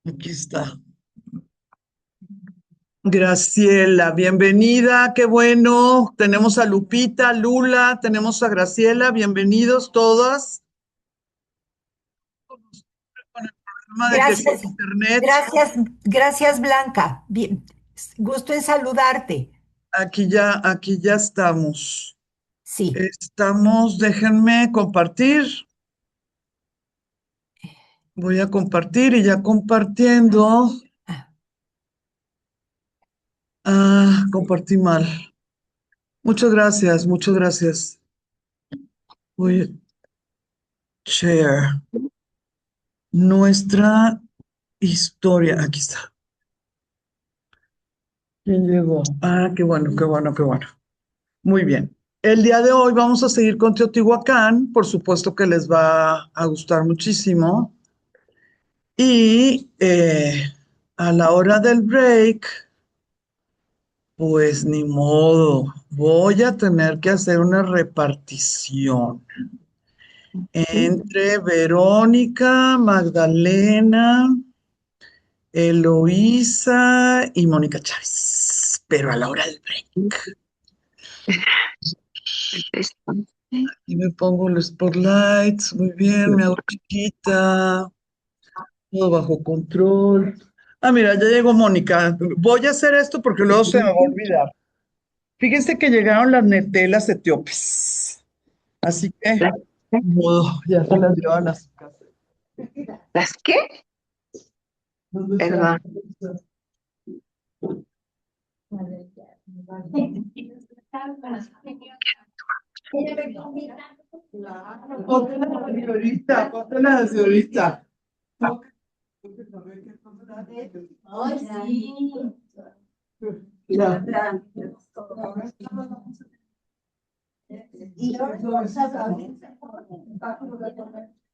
Aquí está. Graciela, bienvenida, qué bueno. Tenemos a Lupita, Lula, tenemos a Graciela, bienvenidos todas. Con el problema de que su Gracias, internet, gracias Blanca. Bien, gusto en saludarte. aquí ya estamos. Sí. Déjenme compartir. Voy a compartir y ya compartiendo. Ah, Compartí mal. Muchas gracias, muchas gracias. Voy a share nuestra historia. Aquí está. ¿Quién llegó? Qué bueno, qué bueno, qué bueno. Muy bien. El día de hoy vamos a seguir con Teotihuacán. Por supuesto que les va a gustar muchísimo. Y a la hora del break, pues ni modo. Voy a tener que hacer una repartición entre Verónica, Magdalena, Eloísa y Mónica Chávez. Pero a la hora del break. Y me pongo el spotlight, muy bien, me hago chiquita, todo bajo control. Mira, ya llegó Mónica. Voy a hacer esto porque luego se me va a olvidar. Fíjense que llegaron las netelas etíopes. Así que, ¿Las, ni modo, ya se las llevan a su casa. las qué? ¿Dónde están? Perdón. Ponte la señorita, ponte la señorita. Ay, sí. Ya.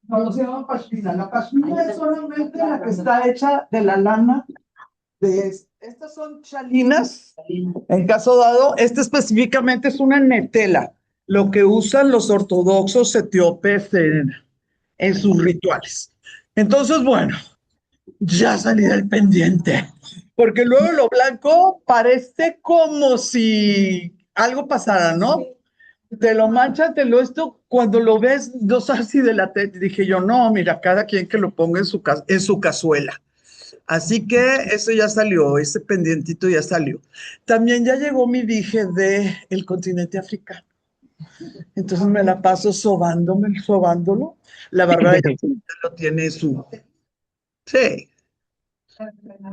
No se llama pashmina. La pashmina es solamente la que está hecha de la lana estas son chalinas, en caso dado, esta específicamente es una netela, lo que usan los ortodoxos etíopes en sus rituales. Entonces, bueno, ya salí del pendiente, porque luego lo blanco parece como si algo pasara, ¿no? Te lo manchas, esto, cuando lo ves, no sabes si de la dije yo, no, mira, cada quien que lo ponga en su cazuela. Así que eso ya salió, ese pendientito ya salió. También ya llegó mi dije de el continente africano. Entonces me la paso sobándolo. La Bárbara ya lo tiene su. Sí,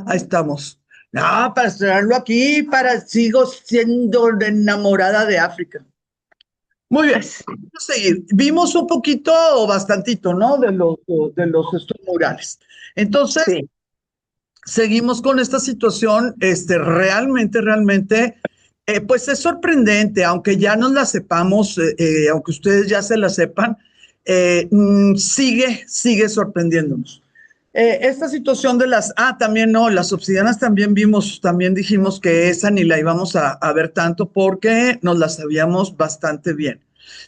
ahí estamos. No, para estrenarlo aquí, sigo siendo enamorada de África. Muy bien, As- vamos a seguir. Vimos un poquito o bastantito, ¿no? De los estos murales. Entonces, Sí, seguimos con esta situación, realmente, pues es sorprendente, aunque ya nos la sepamos, aunque ustedes ya se la sepan, sigue sorprendiéndonos. Esta situación de también no, las obsidianas también vimos, también dijimos que esa ni la íbamos a ver tanto porque nos la sabíamos bastante bien.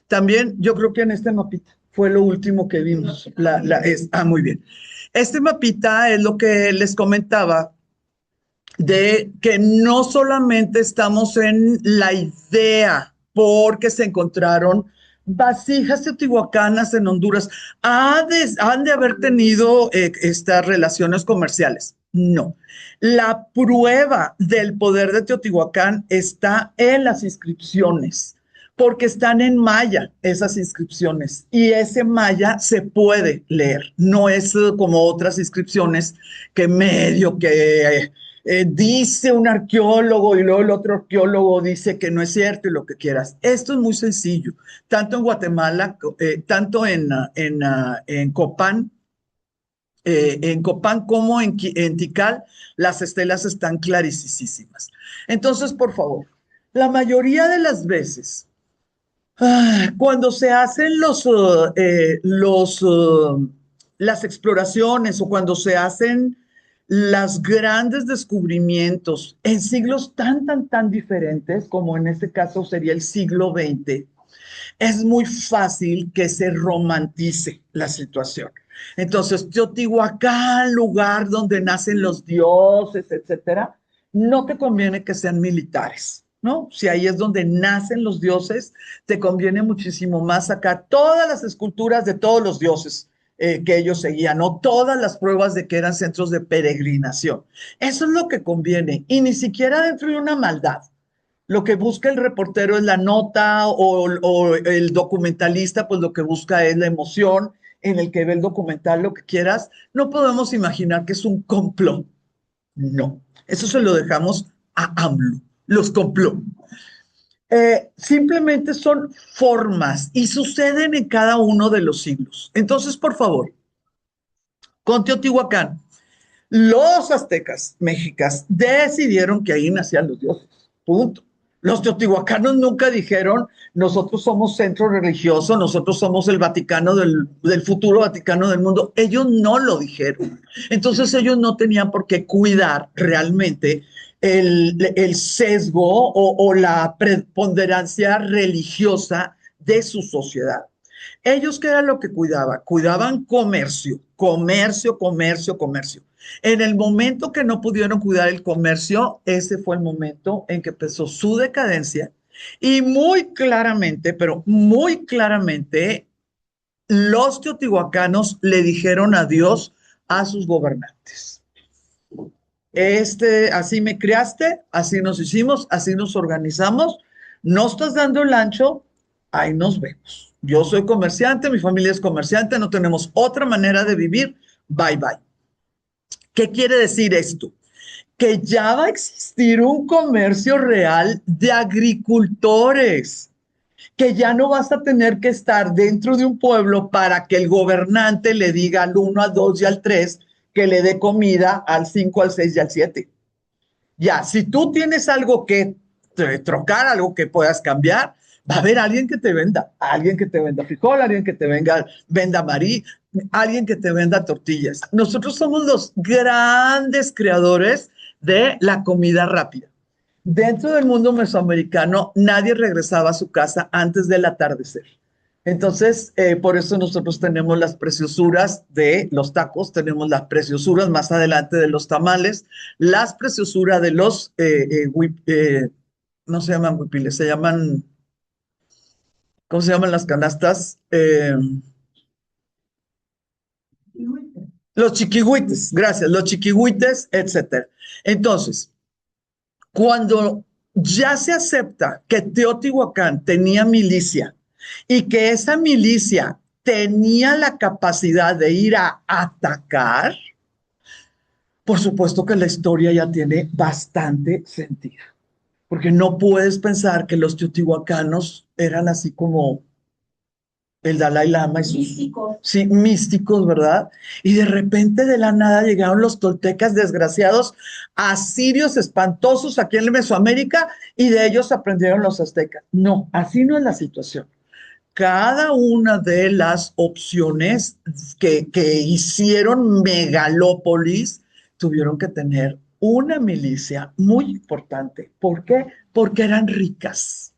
También yo creo que en este mapita fue lo último que vimos. Muy bien. Este mapita es lo que les comentaba de que no solamente estamos en la idea, porque se encontraron vasijas teotihuacanas en Honduras, han de haber tenido estas relaciones comerciales. No. La prueba del poder de Teotihuacán está en las inscripciones, porque están en maya esas inscripciones y ese maya se puede leer, no es como otras inscripciones que medio que dice un arqueólogo y luego el otro arqueólogo dice que no es cierto y lo que quieras. Esto es muy sencillo, tanto en Guatemala, tanto en Copán como en Tikal, las estelas están clarísimas. Entonces, por favor, la mayoría de las veces, cuando se hacen las exploraciones o cuando se hacen los grandes descubrimientos en siglos tan diferentes, como en este caso sería el siglo XX, es muy fácil que se romantice la situación. Entonces, Teotihuacán, lugar donde nacen los dioses, etcétera, no te conviene que sean militares, ¿no? Si ahí es donde nacen los dioses, te conviene muchísimo más sacar todas las esculturas de todos los dioses que ellos seguían, o todas las pruebas de que eran centros de peregrinación. Eso es lo que conviene, y ni siquiera dentro de una maldad. Lo que busca el reportero es la nota o el documentalista, pues lo que busca es la emoción en el que ve el documental, lo que quieras. No podemos imaginar que es un complot. No, eso se lo dejamos a AMLO, los complot. Simplemente son formas y suceden en cada uno de los siglos. Entonces, por favor, con Teotihuacán, los aztecas mexicas decidieron que ahí nacían los dioses. Punto. Los teotihuacanos nunca dijeron, nosotros somos centro religioso, nosotros somos el Vaticano del futuro Vaticano del mundo. Ellos no lo dijeron. Entonces ellos no tenían por qué cuidar realmente el sesgo o la preponderancia religiosa de su sociedad. Ellos, ¿qué era lo que cuidaban? Cuidaban comercio, comercio, comercio, comercio. En el momento que no pudieron cuidar el comercio, ese fue el momento en que empezó su decadencia y muy claramente, pero muy claramente, los teotihuacanos le dijeron adiós a sus gobernantes. Así me criaste, así nos hicimos, así nos organizamos, no estás dando el ancho, ahí nos vemos. Yo soy comerciante, mi familia es comerciante, no tenemos otra manera de vivir, bye bye. ¿Qué quiere decir esto? Que ya va a existir un comercio real de agricultores, que ya no vas a tener que estar dentro de un pueblo para que el gobernante le diga al 1, al 2 y al 3 que le dé comida al 5, al 6 y al 7. Ya, si tú tienes algo que trocar, algo que puedas cambiar, va a haber alguien que te venda frijol, alguien que te venda marí, alguien que te venda tortillas. Nosotros somos los grandes creadores de la comida rápida. Dentro del mundo mesoamericano, nadie regresaba a su casa antes del atardecer. Entonces, por eso nosotros tenemos las preciosuras de los tacos, tenemos las preciosuras más adelante de los tamales, las preciosuras de los, no se llaman huipiles, se llaman, ¿cómo se llaman las canastas? Los chiquihuites, gracias, los chiquihuites, etcétera. Entonces, cuando ya se acepta que Teotihuacán tenía milicia y que esa milicia tenía la capacidad de ir a atacar, por supuesto que la historia ya tiene bastante sentido, porque no puedes pensar que los teotihuacanos eran así como el Dalai Lama y sus Místicos. sí, místicos, ¿verdad? Y de repente de la nada llegaron los toltecas desgraciados, asirios espantosos aquí en Mesoamérica, y de ellos aprendieron los aztecas. No, así no es la situación. Cada una de las opciones que hicieron megalópolis tuvieron que tener una milicia muy importante. ¿Por qué? Porque eran ricas.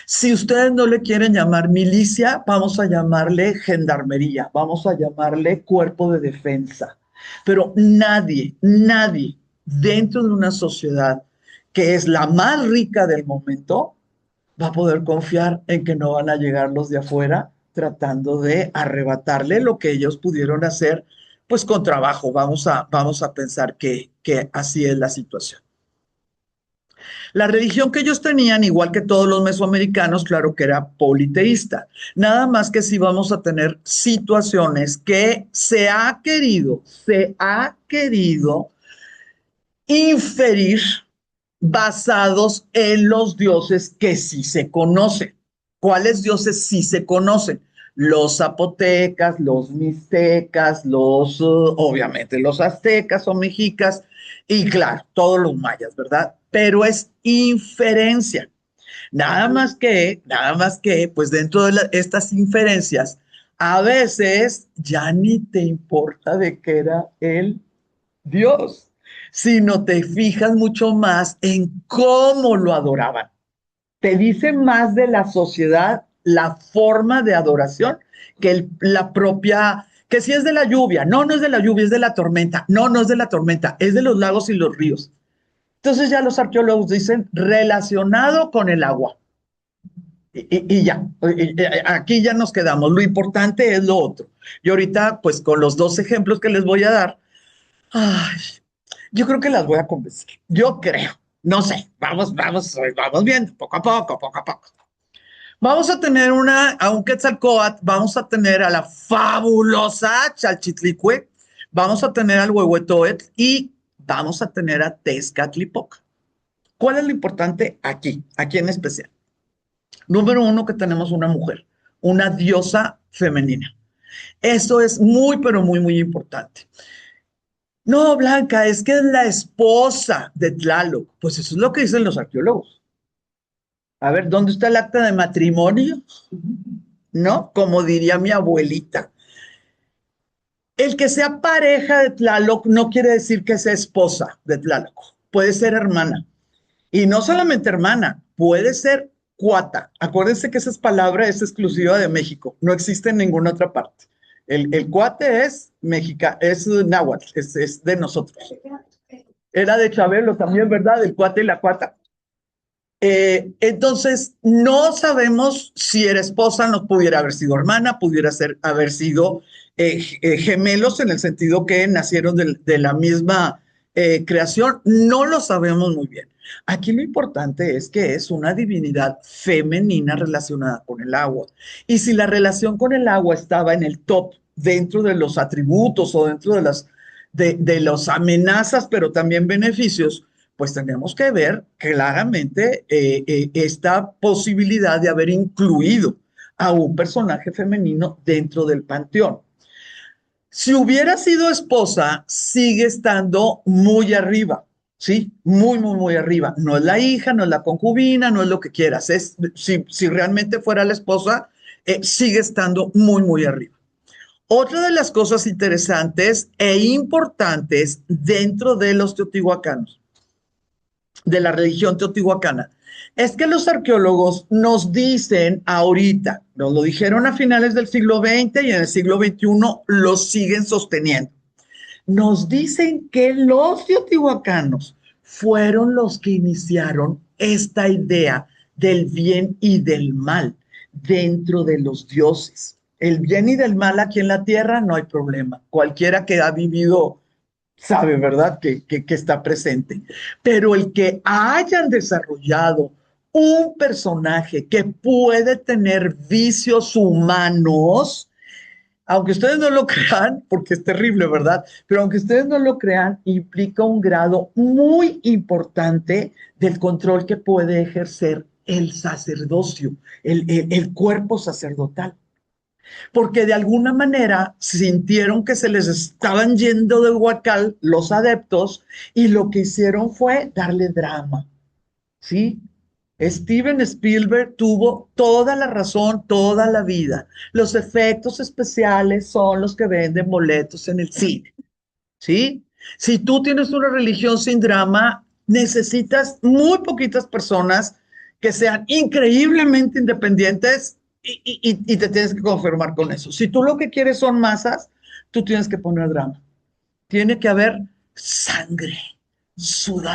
Si ustedes no le quieren llamar milicia, vamos a llamarle gendarmería, vamos a llamarle cuerpo de defensa. Pero nadie dentro de una sociedad que es la más rica del momento va a poder confiar en que no van a llegar los de afuera tratando de arrebatarle lo que ellos pudieron hacer, pues con trabajo. Vamos a pensar que así es la situación. La religión que ellos tenían, igual que todos los mesoamericanos, claro que era politeísta. Nada más que si vamos a tener situaciones que se ha querido inferir basados en los dioses que sí se conocen. ¿Cuáles dioses sí se conocen? Los zapotecas, los mixtecas, obviamente los aztecas o mexicas y claro, todos los mayas, ¿verdad? Pero es inferencia. Nada más que, pues dentro de estas inferencias, a veces ya ni te importa de qué era el Dios, sino te fijas mucho más en cómo lo adoraban. Te dice más de la sociedad, la forma de adoración, que la propia Que si es de la lluvia, no, no es de la lluvia, es de la tormenta, no, no es de la tormenta, es de los lagos y los ríos. Entonces ya los arqueólogos dicen relacionado con el agua. Y ya, aquí ya nos quedamos. Lo importante es lo otro. Y ahorita, pues con los dos ejemplos que les voy a dar, ay, yo creo que las voy a convencer. Yo creo. No sé, vamos viendo, poco a poco, poco a poco. Vamos a tener a un Quetzalcóatl, vamos a tener a la fabulosa Chalchitlicue, vamos a tener al Huehuetoetl y vamos a tener a Tezcatlipoca. ¿Cuál es lo importante aquí en especial? Número uno, que tenemos una mujer, una diosa femenina. Eso es muy, pero muy, muy importante. No, Blanca, es que es la esposa de Tlaloc. Pues eso es lo que dicen los arqueólogos. A ver, ¿dónde está el acta de matrimonio? ¿No? Como diría mi abuelita. El que sea pareja de Tlaloc no quiere decir que sea esposa de Tlaloc. Puede ser hermana. Y no solamente hermana, puede ser cuata. Acuérdense que esa palabra es exclusiva de México, no existe en ninguna otra parte. El cuate es es náhuatl, es de nosotros. Era de Chabelo también, ¿verdad? El cuate y la cuata. Entonces, no sabemos si era esposa, no pudiera haber sido hermana, haber sido gemelos en el sentido que nacieron de la misma creación, no lo sabemos muy bien. Aquí lo importante es que es una divinidad femenina relacionada con el agua. Y si la relación con el agua estaba en el top dentro de los atributos o dentro de las amenazas, pero también beneficios, pues tenemos que ver claramente esta posibilidad de haber incluido a un personaje femenino dentro del panteón. Si hubiera sido esposa, sigue estando muy arriba, ¿sí? Muy, muy, muy arriba. No es la hija, no es la concubina, no es lo que quieras. Si realmente fuera la esposa, sigue estando muy, muy arriba. Otra de las cosas interesantes e importantes dentro de los teotihuacanos, de la religión teotihuacana, es que los arqueólogos nos dicen ahorita, nos lo dijeron a finales del siglo XX y en el siglo XXI lo siguen sosteniendo. Nos dicen que los teotihuacanos fueron los que iniciaron esta idea del bien y del mal dentro de los dioses. El bien y del mal aquí en la tierra no hay problema. Cualquiera que ha vivido sabe, ¿verdad? Que está presente. Pero el que hayan desarrollado un personaje que puede tener vicios humanos, aunque ustedes no lo crean, porque es terrible, ¿verdad? Pero aunque ustedes no lo crean, implica un grado muy importante del control que puede ejercer el sacerdocio, el cuerpo sacerdotal, porque de alguna manera sintieron que se les estaban yendo del huacal los adeptos y lo que hicieron fue darle drama, ¿sí? Steven Spielberg tuvo toda la razón toda la vida. Los efectos especiales son los que venden boletos en el cine, ¿sí? Si tú tienes una religión sin drama, necesitas muy poquitas personas que sean increíblemente independientes y te tienes que conformar con eso. Si tú lo que quieres son masas, tú tienes que poner drama. Tiene que haber sangre, sudor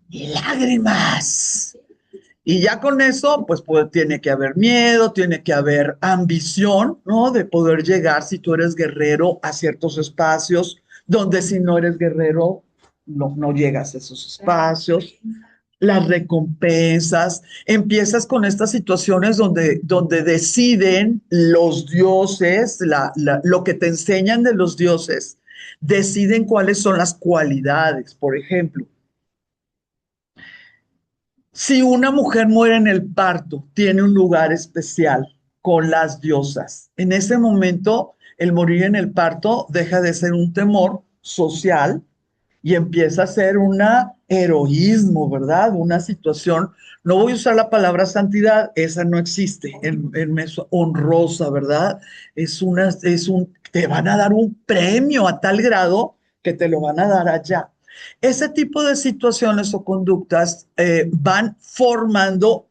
y lágrimas. Y ya con eso, pues tiene que haber miedo, tiene que haber ambición, ¿no? De poder llegar, si tú eres guerrero, a ciertos espacios, donde si no eres guerrero, no llegas a esos espacios. Las recompensas, empiezas con estas situaciones donde deciden los dioses, lo que te enseñan de los dioses, deciden cuáles son las cualidades. Por ejemplo, si una mujer muere en el parto, tiene un lugar especial con las diosas. En ese momento, el morir en el parto deja de ser un temor social y empieza a ser un heroísmo, ¿verdad? Una situación, no voy a usar la palabra santidad, esa no existe, es honrosa, ¿verdad? Te van a dar un premio a tal grado que te lo van a dar allá. Ese tipo de situaciones o conductas van formando,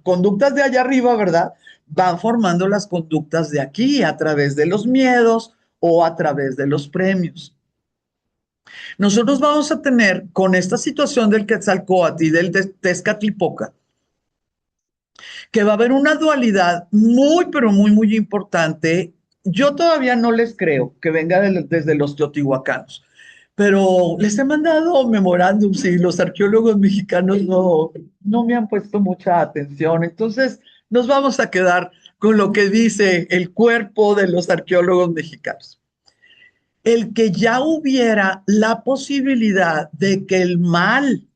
conductas de allá arriba, ¿verdad? van formando las conductas de aquí a través de los miedos o a través de los premios. Nosotros vamos a tener con esta situación del Quetzalcóatl y del Tezcatlipoca, que va a haber una dualidad muy, pero muy, muy importante. Yo todavía no les creo que venga desde los teotihuacanos, pero les he mandado memorándums y los arqueólogos mexicanos no me han puesto mucha atención. Entonces, nos vamos a quedar con lo que dice el cuerpo de los arqueólogos mexicanos. El que ya hubiera la posibilidad de que el mal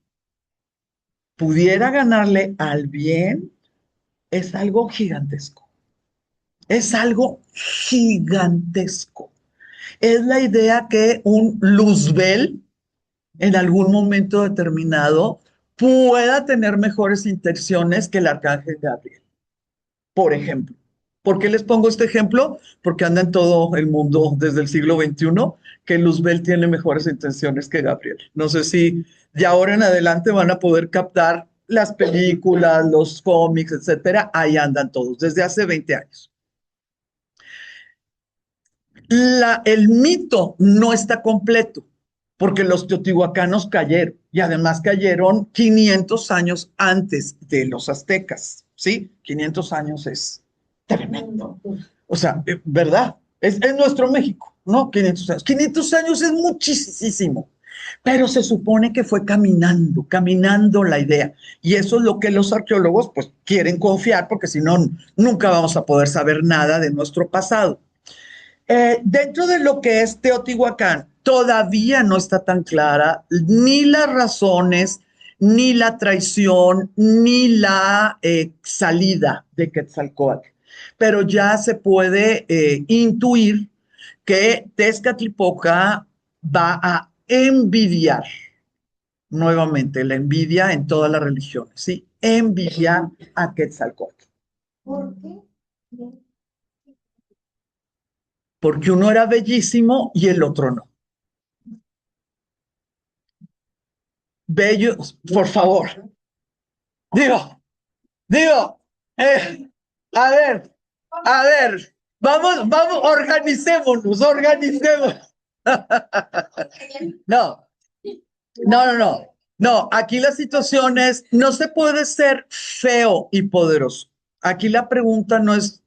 pudiera ganarle al bien es algo gigantesco. Es algo gigantesco. Es la idea que un Luzbel en algún momento determinado pueda tener mejores intenciones que el arcángel Gabriel, por ejemplo. ¿Por qué les pongo este ejemplo? Porque anda en todo el mundo desde el siglo XXI que Luzbel tiene mejores intenciones que Gabriel. No sé si de ahora en adelante van a poder captar las películas, los cómics, etcétera. Ahí andan todos, desde hace 20 años. El mito no está completo porque los teotihuacanos cayeron y además cayeron 500 años antes de los aztecas, ¿sí? 500 años es tremendo. O sea, ¿verdad? Es nuestro México, ¿no? 500 años. 500 años es muchísimo, pero se supone que fue caminando la idea. Y eso es lo que los arqueólogos pues quieren confiar porque si no, nunca vamos a poder saber nada de nuestro pasado. Dentro de lo que es Teotihuacán, todavía no está tan clara ni las razones, ni la traición, ni la salida de Quetzalcóatl. Pero ya se puede intuir que Tezcatlipoca va a envidiar nuevamente la envidia en todas las religiones, ¿sí? Envidiar a Quetzalcóatl. ¿Por qué? Porque uno era bellísimo y el otro no. Bello, por favor. Digo, eh, a ver, vamos, organicémonos. No, no, aquí la situación es, no se puede ser feo y poderoso. Aquí la pregunta no es,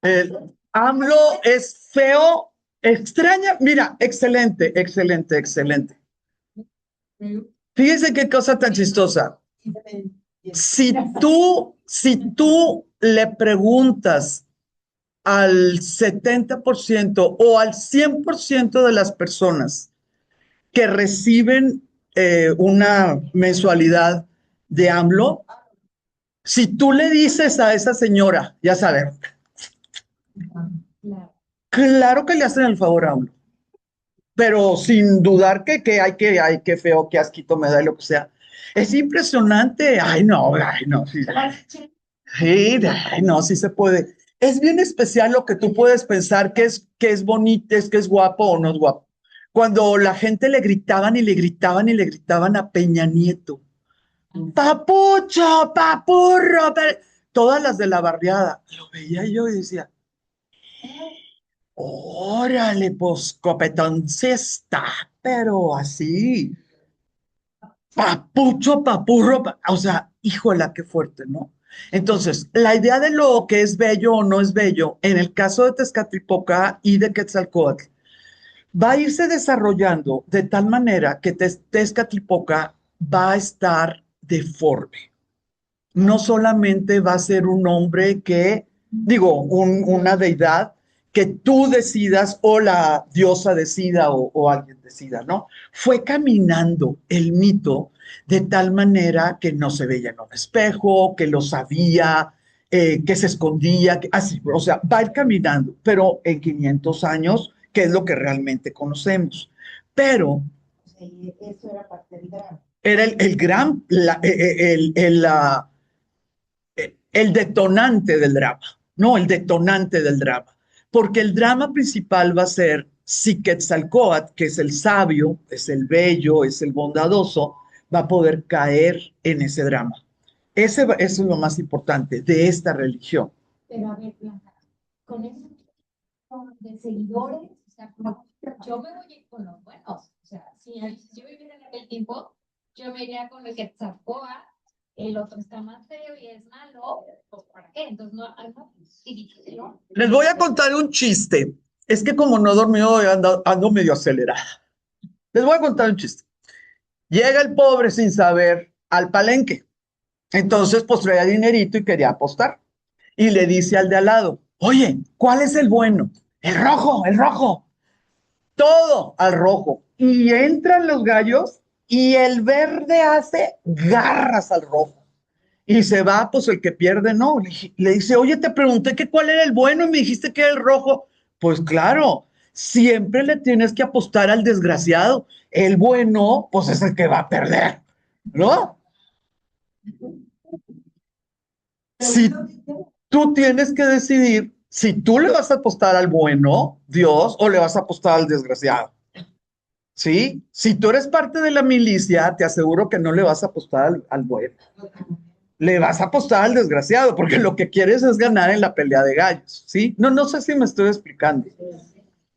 eh, AMLO es feo, extraña, mira, excelente. Fíjense qué cosa tan chistosa. Si tú le preguntas al 70% o al 100% de las personas que reciben una mensualidad de AMLO, si tú le dices a esa señora, ya sabes, claro que le hacen el favor a AMLO, pero sin dudar que feo, que asquito me da y lo que sea. Es impresionante. Ay, no, sí. Sí, ay, no, sí se puede. Es bien especial lo que tú puedes pensar que es bonito, que es guapo o no es guapo. Cuando la gente le gritaban y le gritaban y le gritaban a Peña Nieto, papucho, papurro, todas las de la barriada. Lo veía yo y decía, órale, pues copetón sí está, pero así, papucho, papurro, o sea, híjola, qué fuerte, ¿no? Entonces, la idea de lo que es bello o no es bello, en el caso de Tezcatlipoca y de Quetzalcóatl, va a irse desarrollando de tal manera que Tezcatlipoca va a estar deforme. No solamente va a ser un hombre una deidad que tú decidas o la diosa decida o alguien decida, ¿no? Fue caminando el mito de tal manera que no se veía en un espejo, que lo sabía, que se escondía, así, o sea, va a ir caminando, pero en 500 años, que es lo que realmente conocemos. Pero Sí, eso era parte del drama. era el gran, el detonante del drama, no el detonante del drama, porque el drama principal va a ser si Quetzalcóatl, que es el sabio, es el bello, es el bondadoso, va a poder caer en ese drama. Eso es lo más importante de esta religión. Pero a ver, Blanca, con ese tipo de seguidores, o sea, yo me voy a ir con los buenos. O sea, si yo viviera en aquel tiempo, yo me iría con el que Quetzalcóatl, el otro está más feo y es malo, pues ¿para qué? Entonces no, algo división. Les voy a contar un chiste. Es que como no he dormido, ando medio acelerada. Les voy a contar un chiste. Llega el pobre sin saber al palenque. Entonces, pues traía dinerito y quería apostar. Y le dice al de al lado, oye, ¿cuál es el bueno? El rojo, el rojo. Todo al rojo. Y entran los gallos y el verde hace garras al rojo. Y se va, pues el que pierde, no. Le dice, oye, te pregunté que cuál era el bueno y me dijiste que era el rojo. Pues claro, siempre le tienes que apostar al desgraciado. El bueno, pues es el que va a perder, ¿no? Si tú tienes que decidir si tú le vas a apostar al bueno, Dios, o le vas a apostar al desgraciado. ¿Sí? Si tú eres parte de la milicia, te aseguro que no le vas a apostar al bueno. Le vas a apostar al desgraciado, porque lo que quieres es ganar en la pelea de gallos, ¿sí? No sé si me estoy explicando.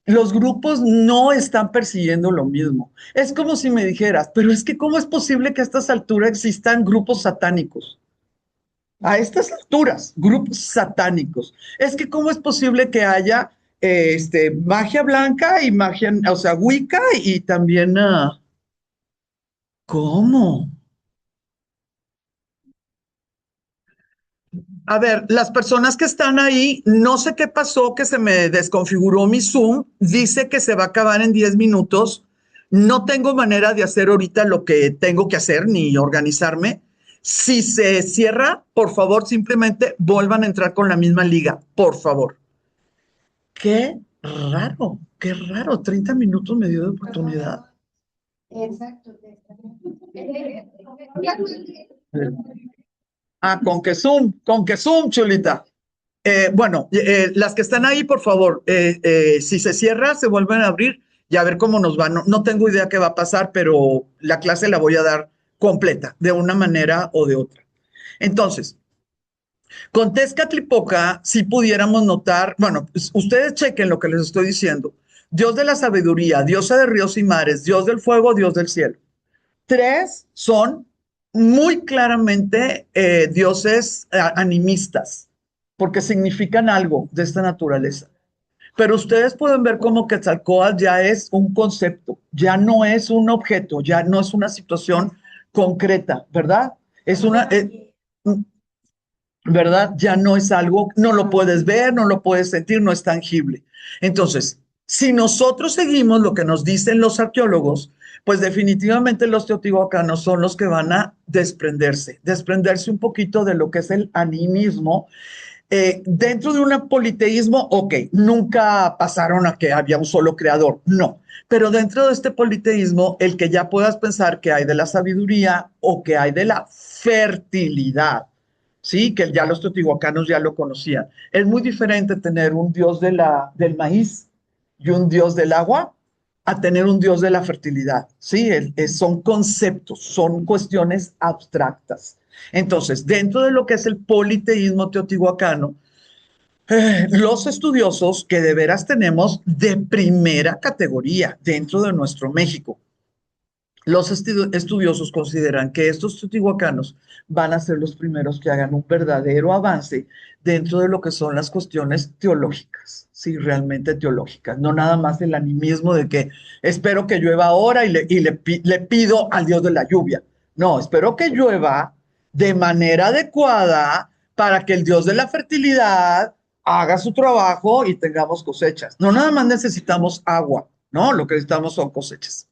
Los grupos no están persiguiendo lo mismo. Es como si me dijeras, pero es que ¿cómo es posible que a estas alturas existan grupos satánicos? A estas alturas, grupos satánicos. Es que ¿cómo es posible que haya magia blanca y magia, o sea, Wicca y también, ¿cómo? A ver, las personas que están ahí, no sé qué pasó, que se me desconfiguró mi Zoom, dice que se va a acabar en 10 minutos. No tengo manera de hacer ahorita lo que tengo que hacer ni organizarme. Si se cierra, por favor, simplemente vuelvan a entrar con la misma liga, por favor. Qué raro, 30 minutos me dio de oportunidad. Exacto. Ah, con que Zoom, chulita. Bueno, las que están ahí, por favor, si se cierra, se vuelven a abrir y a ver cómo nos va. No tengo idea qué va a pasar, pero la clase la voy a dar completa, de una manera o de otra. Entonces, con Tezcatlipoca, si pudiéramos notar, bueno, pues, ustedes chequen lo que les estoy diciendo. Dios de la sabiduría, diosa de ríos y mares, Dios del fuego, Dios del cielo. Tres son muy claramente dioses animistas, porque significan algo de esta naturaleza. Pero ustedes pueden ver cómo Quetzalcóatl ya es un concepto, ya no es un objeto, ya no es una situación concreta, ¿verdad? Es una, ¿verdad? Ya no es algo, no lo puedes ver, no lo puedes sentir, no es tangible. Entonces, si nosotros seguimos lo que nos dicen los arqueólogos, pues definitivamente los teotihuacanos son los que van a desprenderse un poquito de lo que es el animismo. Dentro de un politeísmo, ok, nunca pasaron a que había un solo creador, no. Pero dentro de este politeísmo, el que ya puedas pensar que hay de la sabiduría o que hay de la fertilidad, ¿sí? Que ya los teotihuacanos ya lo conocían. Es muy diferente tener un dios del maíz y un dios del agua a tener un dios de la fertilidad, ¿sí? Son conceptos, son cuestiones abstractas. Entonces, dentro de lo que es el politeísmo teotihuacano, los estudiosos que de veras tenemos de primera categoría dentro de nuestro México, los estudiosos consideran que estos teotihuacanos van a ser los primeros que hagan un verdadero avance dentro de lo que son las cuestiones teológicas, sí, realmente teológicas, no nada más el animismo de que espero que llueva ahora le pido al Dios de la lluvia. No, espero que llueva de manera adecuada para que el Dios de la fertilidad haga su trabajo y tengamos cosechas. No nada más necesitamos agua, no, lo que necesitamos son cosechas.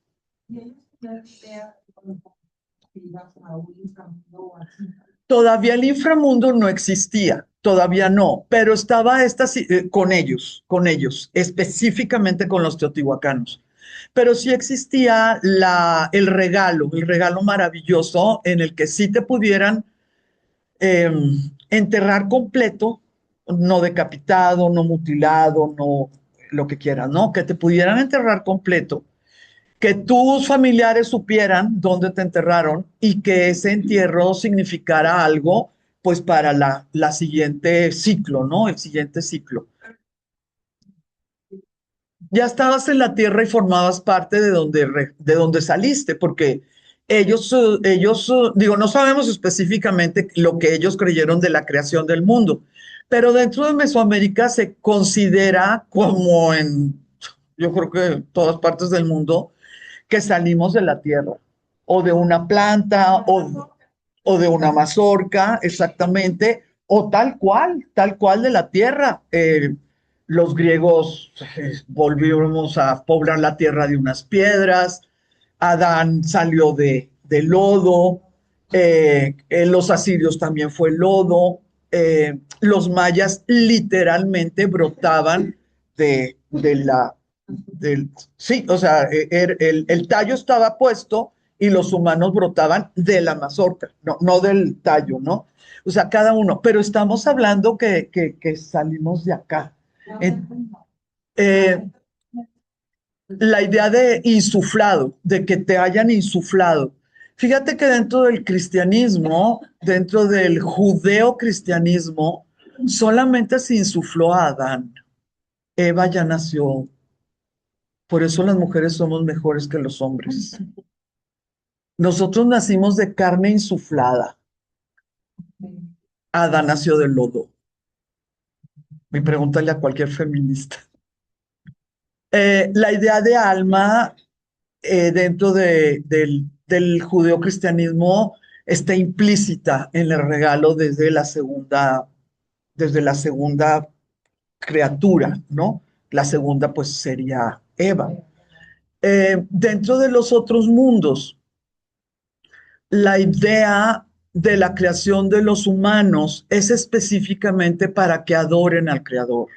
Todavía el inframundo no existía, todavía no, pero estaba con ellos, específicamente con los teotihuacanos. Pero sí existía el regalo maravilloso en el que sí te pudieran eh, enterrar completo, no decapitado, no mutilado, no lo que quieras, ¿no? Que te pudieran enterrar completo, que tus familiares supieran dónde te enterraron y que ese entierro significara algo pues para la siguiente ciclo, ¿no? El siguiente ciclo. Ya estabas en la tierra y formabas parte de donde saliste, porque digo, no sabemos específicamente lo que ellos creyeron de la creación del mundo, pero dentro de Mesoamérica se considera como yo creo que en todas partes del mundo, que salimos de la tierra, o de una planta, o de una mazorca, exactamente, o tal cual de la tierra. Los griegos volvimos a poblar la tierra de unas piedras, Adán salió de lodo, los asirios también fue lodo, los mayas literalmente brotaban de la, sí, o sea, el tallo estaba puesto y los humanos brotaban de la mazorca, no del tallo, ¿no? O sea, cada uno, pero estamos hablando que salimos de acá. Eh, la idea de insuflado, de que te hayan insuflado. Fíjate que dentro del cristianismo, dentro del judeo-cristianismo, solamente se insufló a Adán. Eva ya nació. Por eso las mujeres somos mejores que los hombres. Nosotros nacimos de carne insuflada. Adán nació del lodo. Y pregúntale a cualquier feminista. La idea de alma dentro del judeocristianismo está implícita en el regalo desde la segunda criatura, ¿no? La segunda pues sería Eva. Dentro de los otros mundos, la idea de la creación de los humanos es específicamente para que adoren al Creador.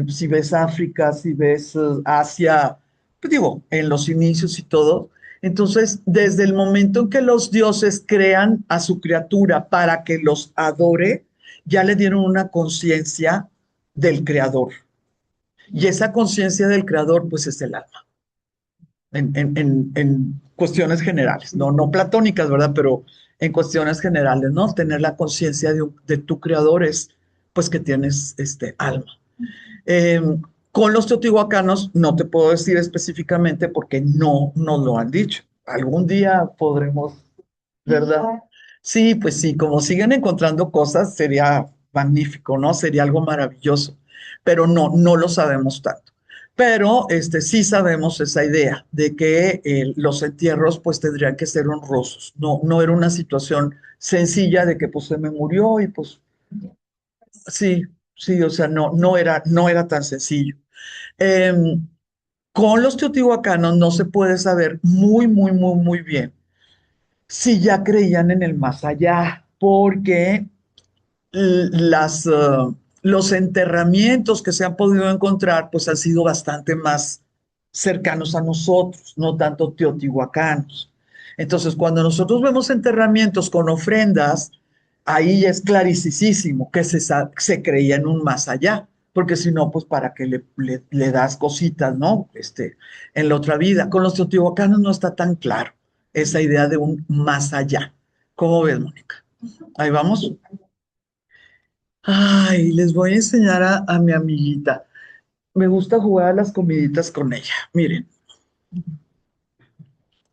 Si ves África, si ves Asia, pues digo, en los inicios y todo. Entonces, desde el momento en que los dioses crean a su criatura para que los adore, ya le dieron una conciencia del creador. Y esa conciencia del creador, pues es el alma, en cuestiones generales, no platónicas, ¿verdad? Pero en cuestiones generales, ¿no? Tener la conciencia de tu creador es, pues, que tienes alma. Eh, con los teotihuacanos no te puedo decir específicamente porque no nos lo han dicho. Algún día podremos, ¿verdad? Sí, pues sí, como siguen encontrando cosas, sería magnífico, ¿no? Sería algo maravilloso, pero no lo sabemos tanto. Pero sí sabemos esa idea de que los entierros pues tendrían que ser honrosos. No era una situación sencilla de que pues se me murió y pues sí, sí, o sea, no era tan sencillo. Em, con los teotihuacanos no se puede saber muy bien si ya creían en el más allá, porque los enterramientos que se han podido encontrar, pues han sido bastante más cercanos a nosotros, no tanto teotihuacanos. Entonces, cuando nosotros vemos enterramientos con ofrendas, ahí ya es clarísimo que se creía en un más allá, porque si no, pues para qué le das cositas, ¿no? En la otra vida. Con los teotihuacanos no está tan claro esa idea de un más allá. ¿Cómo ves, Mónica? Ahí vamos. Ay, les voy a enseñar a mi amiguita. Me gusta jugar a las comiditas con ella. Miren,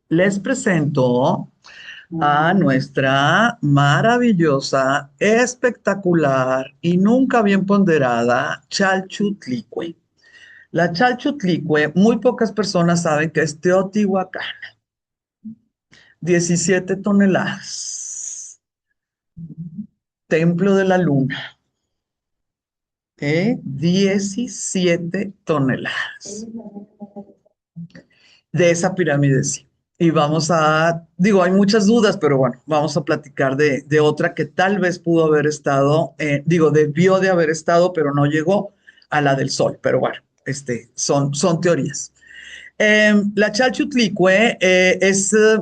les presento a nuestra maravillosa, espectacular y nunca bien ponderada Chalchutlicue. La Chalchutlicue, muy pocas personas saben que es Teotihuacán. 17 toneladas. Templo de la Luna. 17 toneladas de esa pirámide, sí. Y digo, hay muchas dudas, pero bueno, vamos a platicar de otra que tal vez pudo haber estado, debió de haber estado, pero no llegó a la del Sol. Pero bueno, son teorías. La Chalchutlicue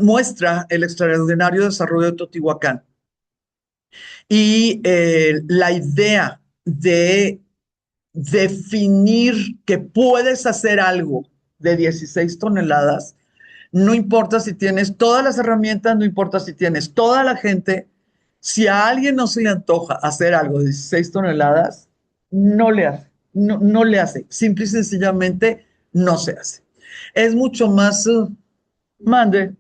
muestra el extraordinario desarrollo de Teotihuacán y la idea de definir que puedes hacer algo de 16 toneladas, no importa si tienes todas las herramientas, no importa si tienes toda la gente, Si a alguien no se le antoja hacer algo de 16 toneladas, no le hace, no le hace, simple y sencillamente no se hace. Es mucho más, mande.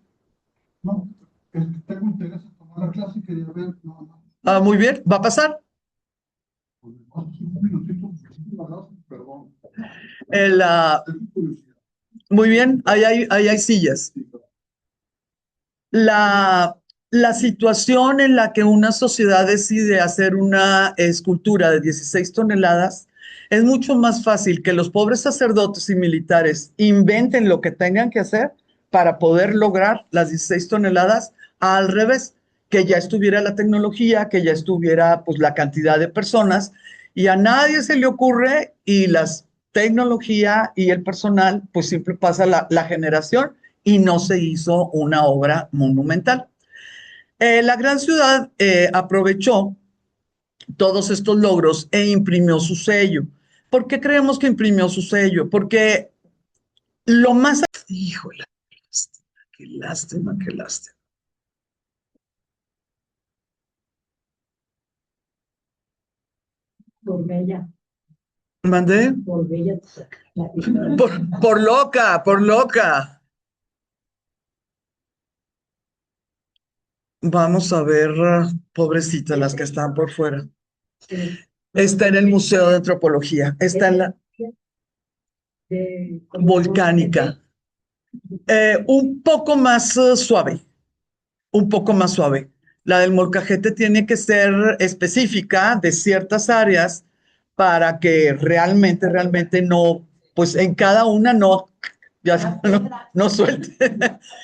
No, es que tengo interés en tomar la clase y quería ver, no, Ah, muy bien, va a pasar. pues, más 5 minutitos, perdón. El, Tengo curiosidad. muy bien, ahí hay sillas. Sí, pero La, la situación en la que una sociedad decide hacer una escultura de 16 toneladas es mucho más fácil que los pobres sacerdotes y militares inventen lo que tengan que hacer para poder lograr las 16 toneladas, al revés, que ya estuviera la tecnología, que ya estuviera pues la cantidad de personas y a nadie se le ocurre y las tecnología y el personal pues siempre pasa la generación y no se hizo una obra monumental. La gran ciudad aprovechó todos estos logros e imprimió su sello. ¿Por qué creemos que imprimió su sello? Porque lo más... Híjole, qué lástima, qué lástima. Por bella, ¿Mandé? por bella. Por loca, por loca. Vamos a ver, pobrecitas las que están por fuera. Está en el Museo de Antropología, está en la volcánica. Un poco más suave, un poco más suave. La del molcajete tiene que ser específica de ciertas áreas para que realmente no, pues en cada una no, ya no suelte.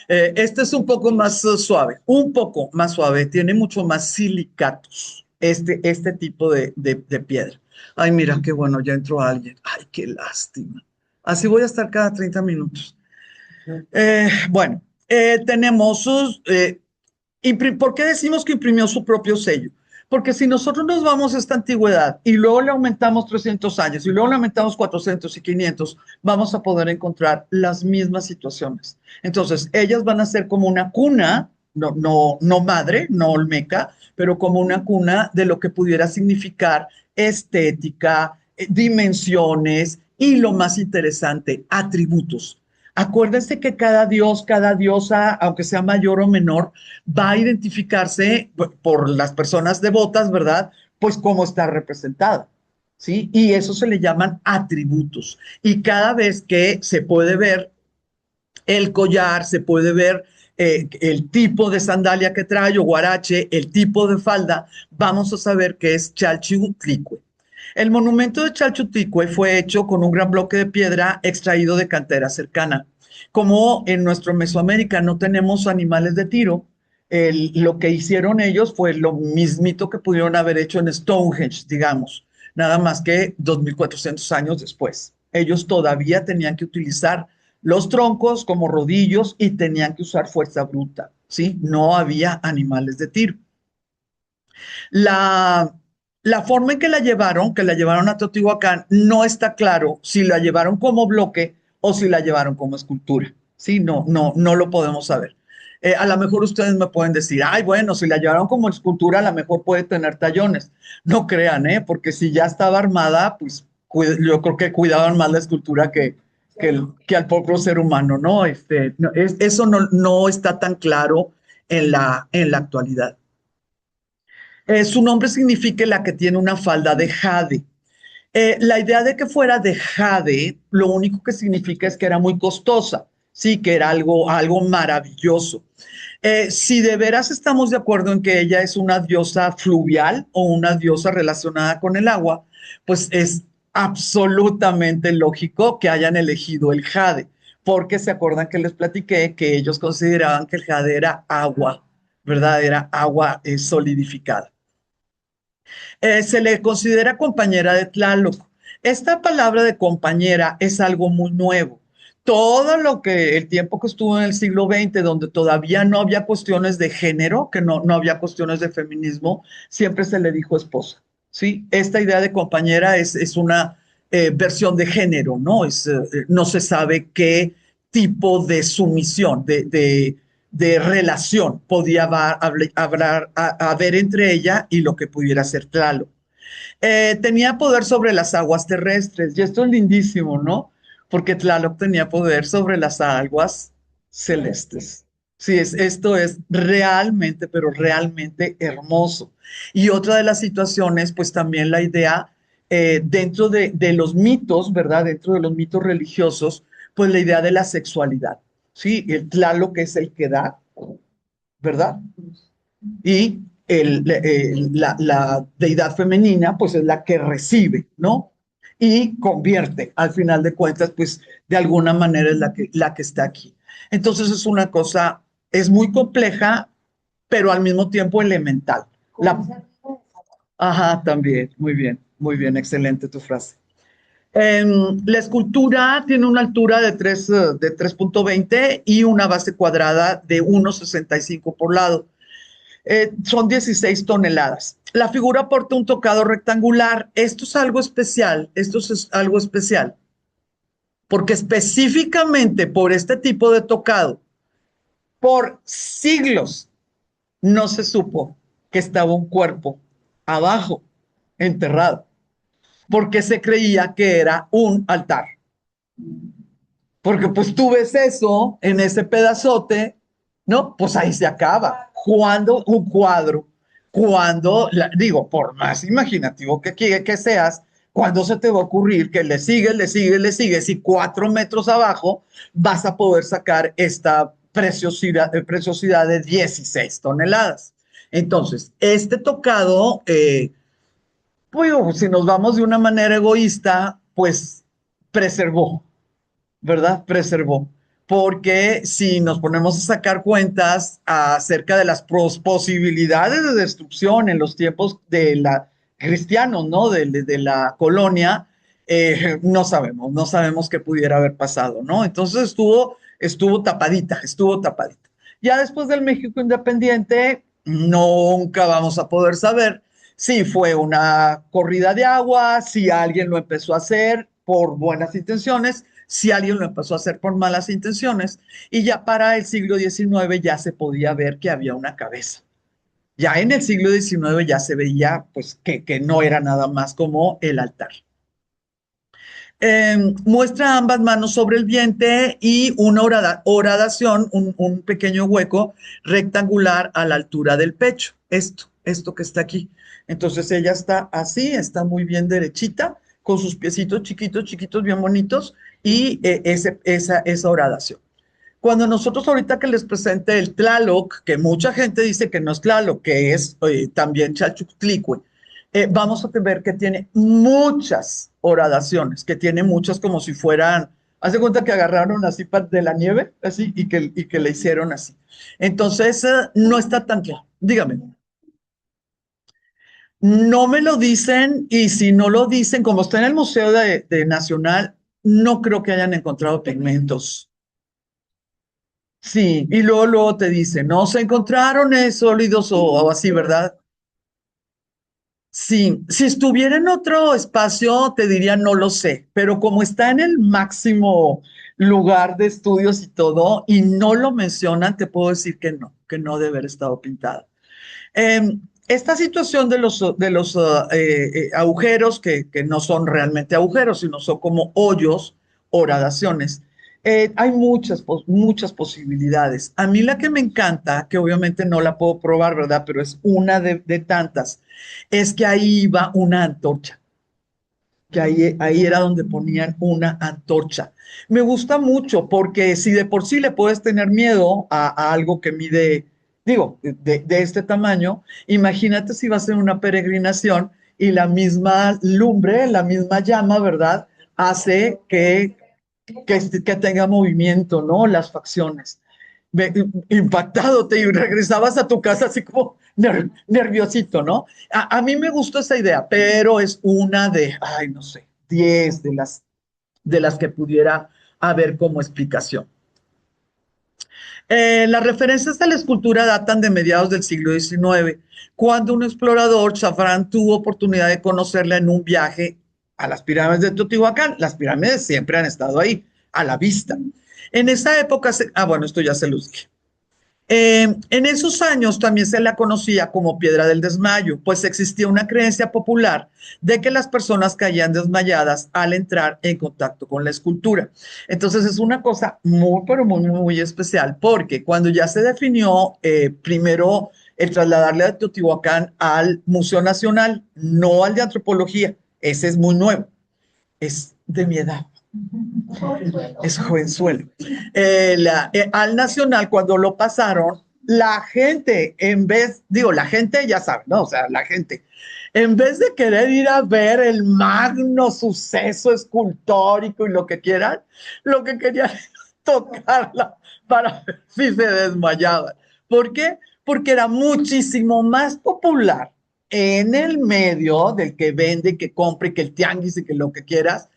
Este es un poco más suave, un poco más suave, tiene mucho más silicatos, este tipo de piedra. Ay, mira, qué bueno, ya entró alguien. Ay, qué lástima. Así voy a estar cada 30 minutos. Bueno, tenemos sus... ¿por qué decimos que imprimió su propio sello? Porque si nosotros nos vamos a esta antigüedad y luego le aumentamos 300 años y luego le aumentamos 400 y 500, vamos a poder encontrar las mismas situaciones. Entonces, ellas van a ser como una cuna, no madre, no olmeca, pero como una cuna de lo que pudiera significar estética, dimensiones y lo más interesante, atributos. Acuérdense que cada dios, cada diosa, aunque sea mayor o menor, va a identificarse por las personas devotas, ¿verdad? Pues cómo está representada, ¿sí? Y eso se le llaman atributos. Y cada vez que se puede ver el collar, se puede ver el tipo de sandalia que trae o guarache, el tipo de falda, vamos a saber que es Chalchiuhtlicue. El monumento de Chalchiuhtlicue fue hecho con un gran bloque de piedra extraído de cantera cercana. Como en nuestro Mesoamérica no tenemos animales de tiro, lo que hicieron ellos fue lo mismito que pudieron haber hecho en Stonehenge, digamos, nada más que 2400 años después. Ellos todavía tenían que utilizar los troncos como rodillos y tenían que usar fuerza bruta, ¿sí? No había animales de tiro. La, la forma en que la llevaron a Teotihuacán, no está claro si la llevaron como bloque o si la llevaron como escultura, ¿sí? No lo podemos saber. A lo mejor ustedes me pueden decir, ay, bueno, si la llevaron como escultura, a lo mejor puede tener tallones. No crean, ¿eh? Porque si ya estaba armada, pues yo creo que cuidaban más la escultura que al propio ser humano, ¿no? Eso no está tan claro en la actualidad. Su nombre significa la que tiene una falda de jade. La idea de que fuera de jade, lo único que significa es que era muy costosa, sí, que era algo maravilloso. Si de veras estamos de acuerdo en que ella es una diosa fluvial o una diosa relacionada con el agua, pues es absolutamente lógico que hayan elegido el jade, porque se acuerdan que les platiqué que ellos consideraban que el jade era agua, ¿verdad? Era agua solidificada. Se le considera compañera de Tlaloc. Esta palabra de compañera es algo muy nuevo. Todo lo que el tiempo que estuvo en el siglo XX, donde todavía no había cuestiones de género, que no había cuestiones de feminismo, siempre se le dijo esposa. ¿Sí? Esta idea de compañera es una versión de género, ¿no? No se sabe qué tipo de sumisión, de relación podía haber entre ella y lo que pudiera ser Tlaloc. Tenía poder sobre las aguas terrestres, y esto es lindísimo, ¿no? Porque Tlaloc tenía poder sobre las aguas celestes. Sí, esto es realmente, pero realmente hermoso. Y otra de las situaciones, pues también la idea, dentro de los mitos, ¿verdad? Dentro de los mitos religiosos, pues la idea de la sexualidad. Sí, el Tlaloc es el que da, ¿verdad? Y la deidad femenina, pues es la que recibe, ¿no? Y convierte, al final de cuentas, pues de alguna manera es la que está aquí. Entonces es una cosa, es muy compleja, pero al mismo tiempo elemental. Ajá, también, muy bien, excelente tu frase. La escultura tiene una altura de 3,20 y una base cuadrada de 1,65 por lado. Son 16 toneladas. La figura porta un tocado rectangular. Esto es algo especial, porque específicamente por este tipo de tocado, por siglos no se supo que estaba un cuerpo abajo, enterrado, porque se creía que era un altar. Porque pues tú ves eso en ese pedazote, ¿no? Pues ahí se acaba. Cuando un cuadro, digo, por más imaginativo que seas, cuando se te va a ocurrir que le sigues y 4 metros abajo vas a poder sacar esta preciosidad de 16 toneladas. Entonces, este tocado, pues si nos vamos de una manera egoísta, pues preservó, ¿verdad? Preservó. Porque si nos ponemos a sacar cuentas acerca de las posibilidades de destrucción en los tiempos de la cristianos, ¿no? De la colonia, no sabemos qué pudiera haber pasado, ¿no? Entonces estuvo tapadita, estuvo tapadita. Ya después del México independiente, nunca vamos a poder saber si fue una corrida de agua, si alguien lo empezó a hacer por buenas intenciones, si alguien lo empezó a hacer por malas intenciones, y ya para el siglo XIX ya se podía ver que había una cabeza. Ya en el siglo XIX ya se veía pues que no era nada más como el altar. Muestra ambas manos sobre el vientre y una horadación, un pequeño hueco rectangular a la altura del pecho. Esto que está aquí. Entonces ella está así, está muy bien derechita, con sus piecitos chiquitos, chiquitos, bien bonitos, y esa horadación. Cuando nosotros ahorita que les presente el Tlaloc, que mucha gente dice que no es Tlaloc, que es también Chalchuctlicue, vamos a ver que tiene muchas horadaciones, que tiene muchas como si fueran, haz de cuenta que agarraron así de la nieve, así, y que le hicieron así. Entonces, no está tan claro. Dígame. No me lo dicen, y si no lo dicen, como está en el Museo de Nacional, no creo que hayan encontrado pigmentos. Sí, y luego te dice, no se encontraron sólidos o así, ¿verdad? Sí, si estuviera en otro espacio, te diría no lo sé, pero como está en el máximo lugar de estudios y todo, y no lo mencionan, te puedo decir que no debe haber estado pintada. Esta situación de los agujeros, que no son realmente agujeros, sino son como hoyos o gradaciones, hay muchas posibilidades. A mí la que me encanta, que obviamente no la puedo probar, ¿verdad? Pero es una de tantas, es que ahí iba una antorcha, que ahí era donde ponían una antorcha. Me gusta mucho porque si de por sí le puedes tener miedo a algo que mide, digo, de este tamaño, imagínate si vas en una peregrinación y la misma lumbre, la misma llama, ¿verdad? Hace que tenga movimiento, ¿no? Las facciones. Impactado, te regresabas a tu casa así como nerviosito, ¿no? A mí me gustó esa idea, pero es una de, ay, no sé, 10 de las que pudiera haber como explicación. Las referencias a la escultura datan de mediados del siglo XIX, cuando un explorador, Chafrán, tuvo oportunidad de conocerla en un viaje a las pirámides de Teotihuacán. Las pirámides siempre han estado ahí, a la vista. En esa época, bueno, esto ya se los dije. En esos años también se la conocía como Piedra del Desmayo, pues existía una creencia popular de que las personas caían desmayadas al entrar en contacto con la escultura. Entonces es una cosa muy, pero muy, muy especial, porque cuando ya se definió primero el trasladarle a Teotihuacán al Museo Nacional, no al de Antropología, ese es muy nuevo, es de mi edad. Es jovenzuelo. Al Nacional, cuando lo pasaron, la gente, la gente ya sabe, ¿no? O sea, la gente, en vez de querer ir a ver el magno suceso escultórico y lo que quieran, lo que querían era tocarla para ver si se desmayaban. ¿Por qué? Porque era muchísimo más popular en el medio del que vende, que compre, que el tianguis y que lo que quieras,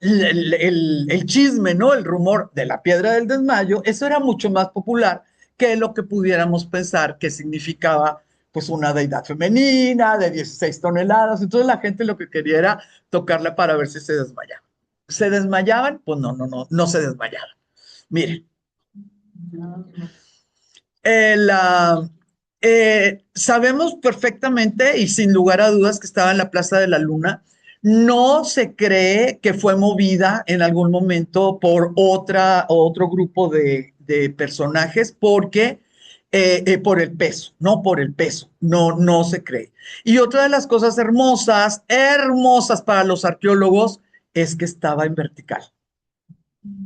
el chisme, ¿no? El rumor de la Piedra del Desmayo, eso era mucho más popular que lo que pudiéramos pensar que significaba pues una deidad femenina de 16 toneladas. Entonces la gente lo que quería era tocarla para ver si se desmayaban. ¿Se desmayaban? Pues no se desmayaban. Miren, la, sabemos perfectamente y sin lugar a dudas que estaba en la Plaza de la Luna. No se cree que fue movida en algún momento por otro grupo de personajes porque por el peso, no por el peso, no se cree. Y otra de las cosas hermosas, hermosas para los arqueólogos, es que estaba en vertical.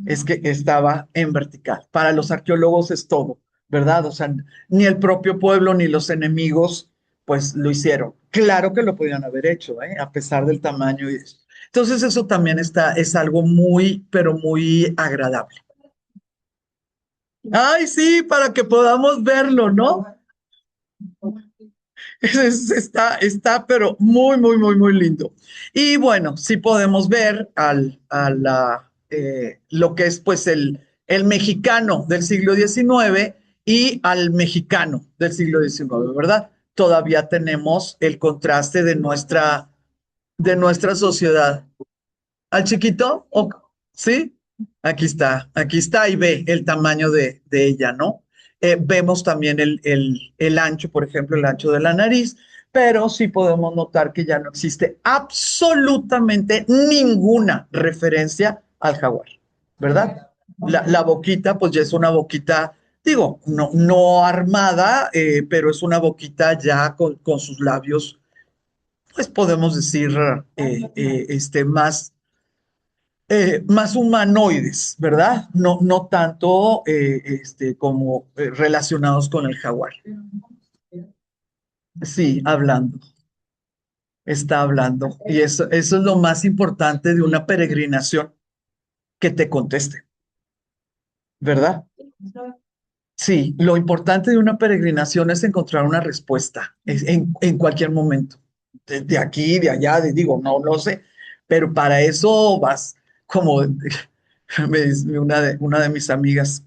Es que estaba en vertical. Para los arqueólogos es todo, ¿verdad? O sea, ni el propio pueblo ni los enemigos, pues lo hicieron. Claro que lo podían haber hecho, ¿eh? A pesar del tamaño y eso. Entonces eso también es algo muy, pero muy agradable. Ay, sí, para que podamos verlo, ¿no? Pero muy, muy, muy, muy lindo. Y bueno, sí podemos ver lo que es pues el mexicano del siglo XIX y al mexicano del siglo XIX, ¿verdad? Todavía tenemos el contraste de nuestra sociedad. ¿Al chiquito? ¿Sí? Aquí está y ve el tamaño de ella, ¿no? Vemos también el ancho, por ejemplo, el ancho de la nariz, pero sí podemos notar que ya no existe absolutamente ninguna referencia al jaguar, ¿verdad? La boquita, pues ya es una boquita, digo, no armada, pero es una boquita ya con sus labios, pues podemos decir, más humanoides, ¿verdad? No tanto como relacionados con el jaguar. Sí, hablando, está hablando. Y eso es lo más importante de una peregrinación, que te conteste, ¿verdad? Sí, lo importante de una peregrinación es encontrar una respuesta en cualquier momento, de aquí, de allá, digo, no lo sé, pero para eso vas, como me dice una de mis amigas.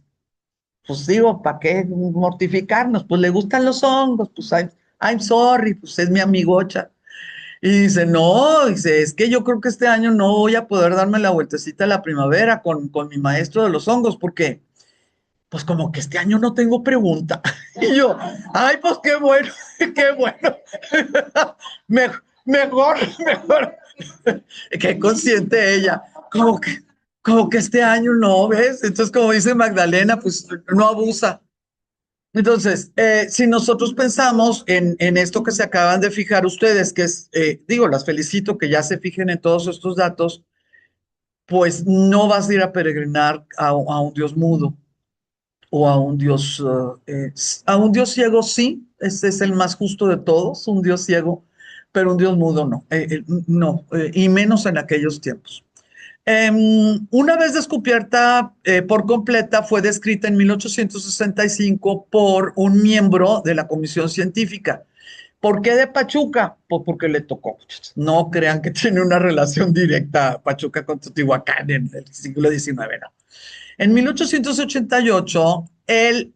Pues digo, ¿para qué mortificarnos? Pues le gustan los hongos, pues I'm sorry, pues es mi amigocha. Y dice, no, dice, es que yo creo que este año no voy a poder darme la vueltecita a la primavera con mi maestro de los hongos, porque pues como que este año no tengo pregunta. Y yo, ay, pues qué bueno, qué bueno. Mejor. Qué consciente ella. Como que este año no, ¿ves? Entonces, como dice Magdalena, pues no abusa. Entonces, si nosotros pensamos en esto que se acaban de fijar ustedes, que es, las felicito que ya se fijen en todos estos datos, pues no vas a ir a peregrinar a un Dios mudo o a un Dios ciego, sí, ese es el más justo de todos, un Dios ciego, pero un Dios mudo no, no, y menos en aquellos tiempos. Una vez descubierta por completa, fue descrita en 1865 por un miembro de la comisión científica. ¿Por qué de Pachuca? Pues porque le tocó. No crean que tiene una relación directa Pachuca con Teotihuacán en el siglo XIX, no. En 1888, el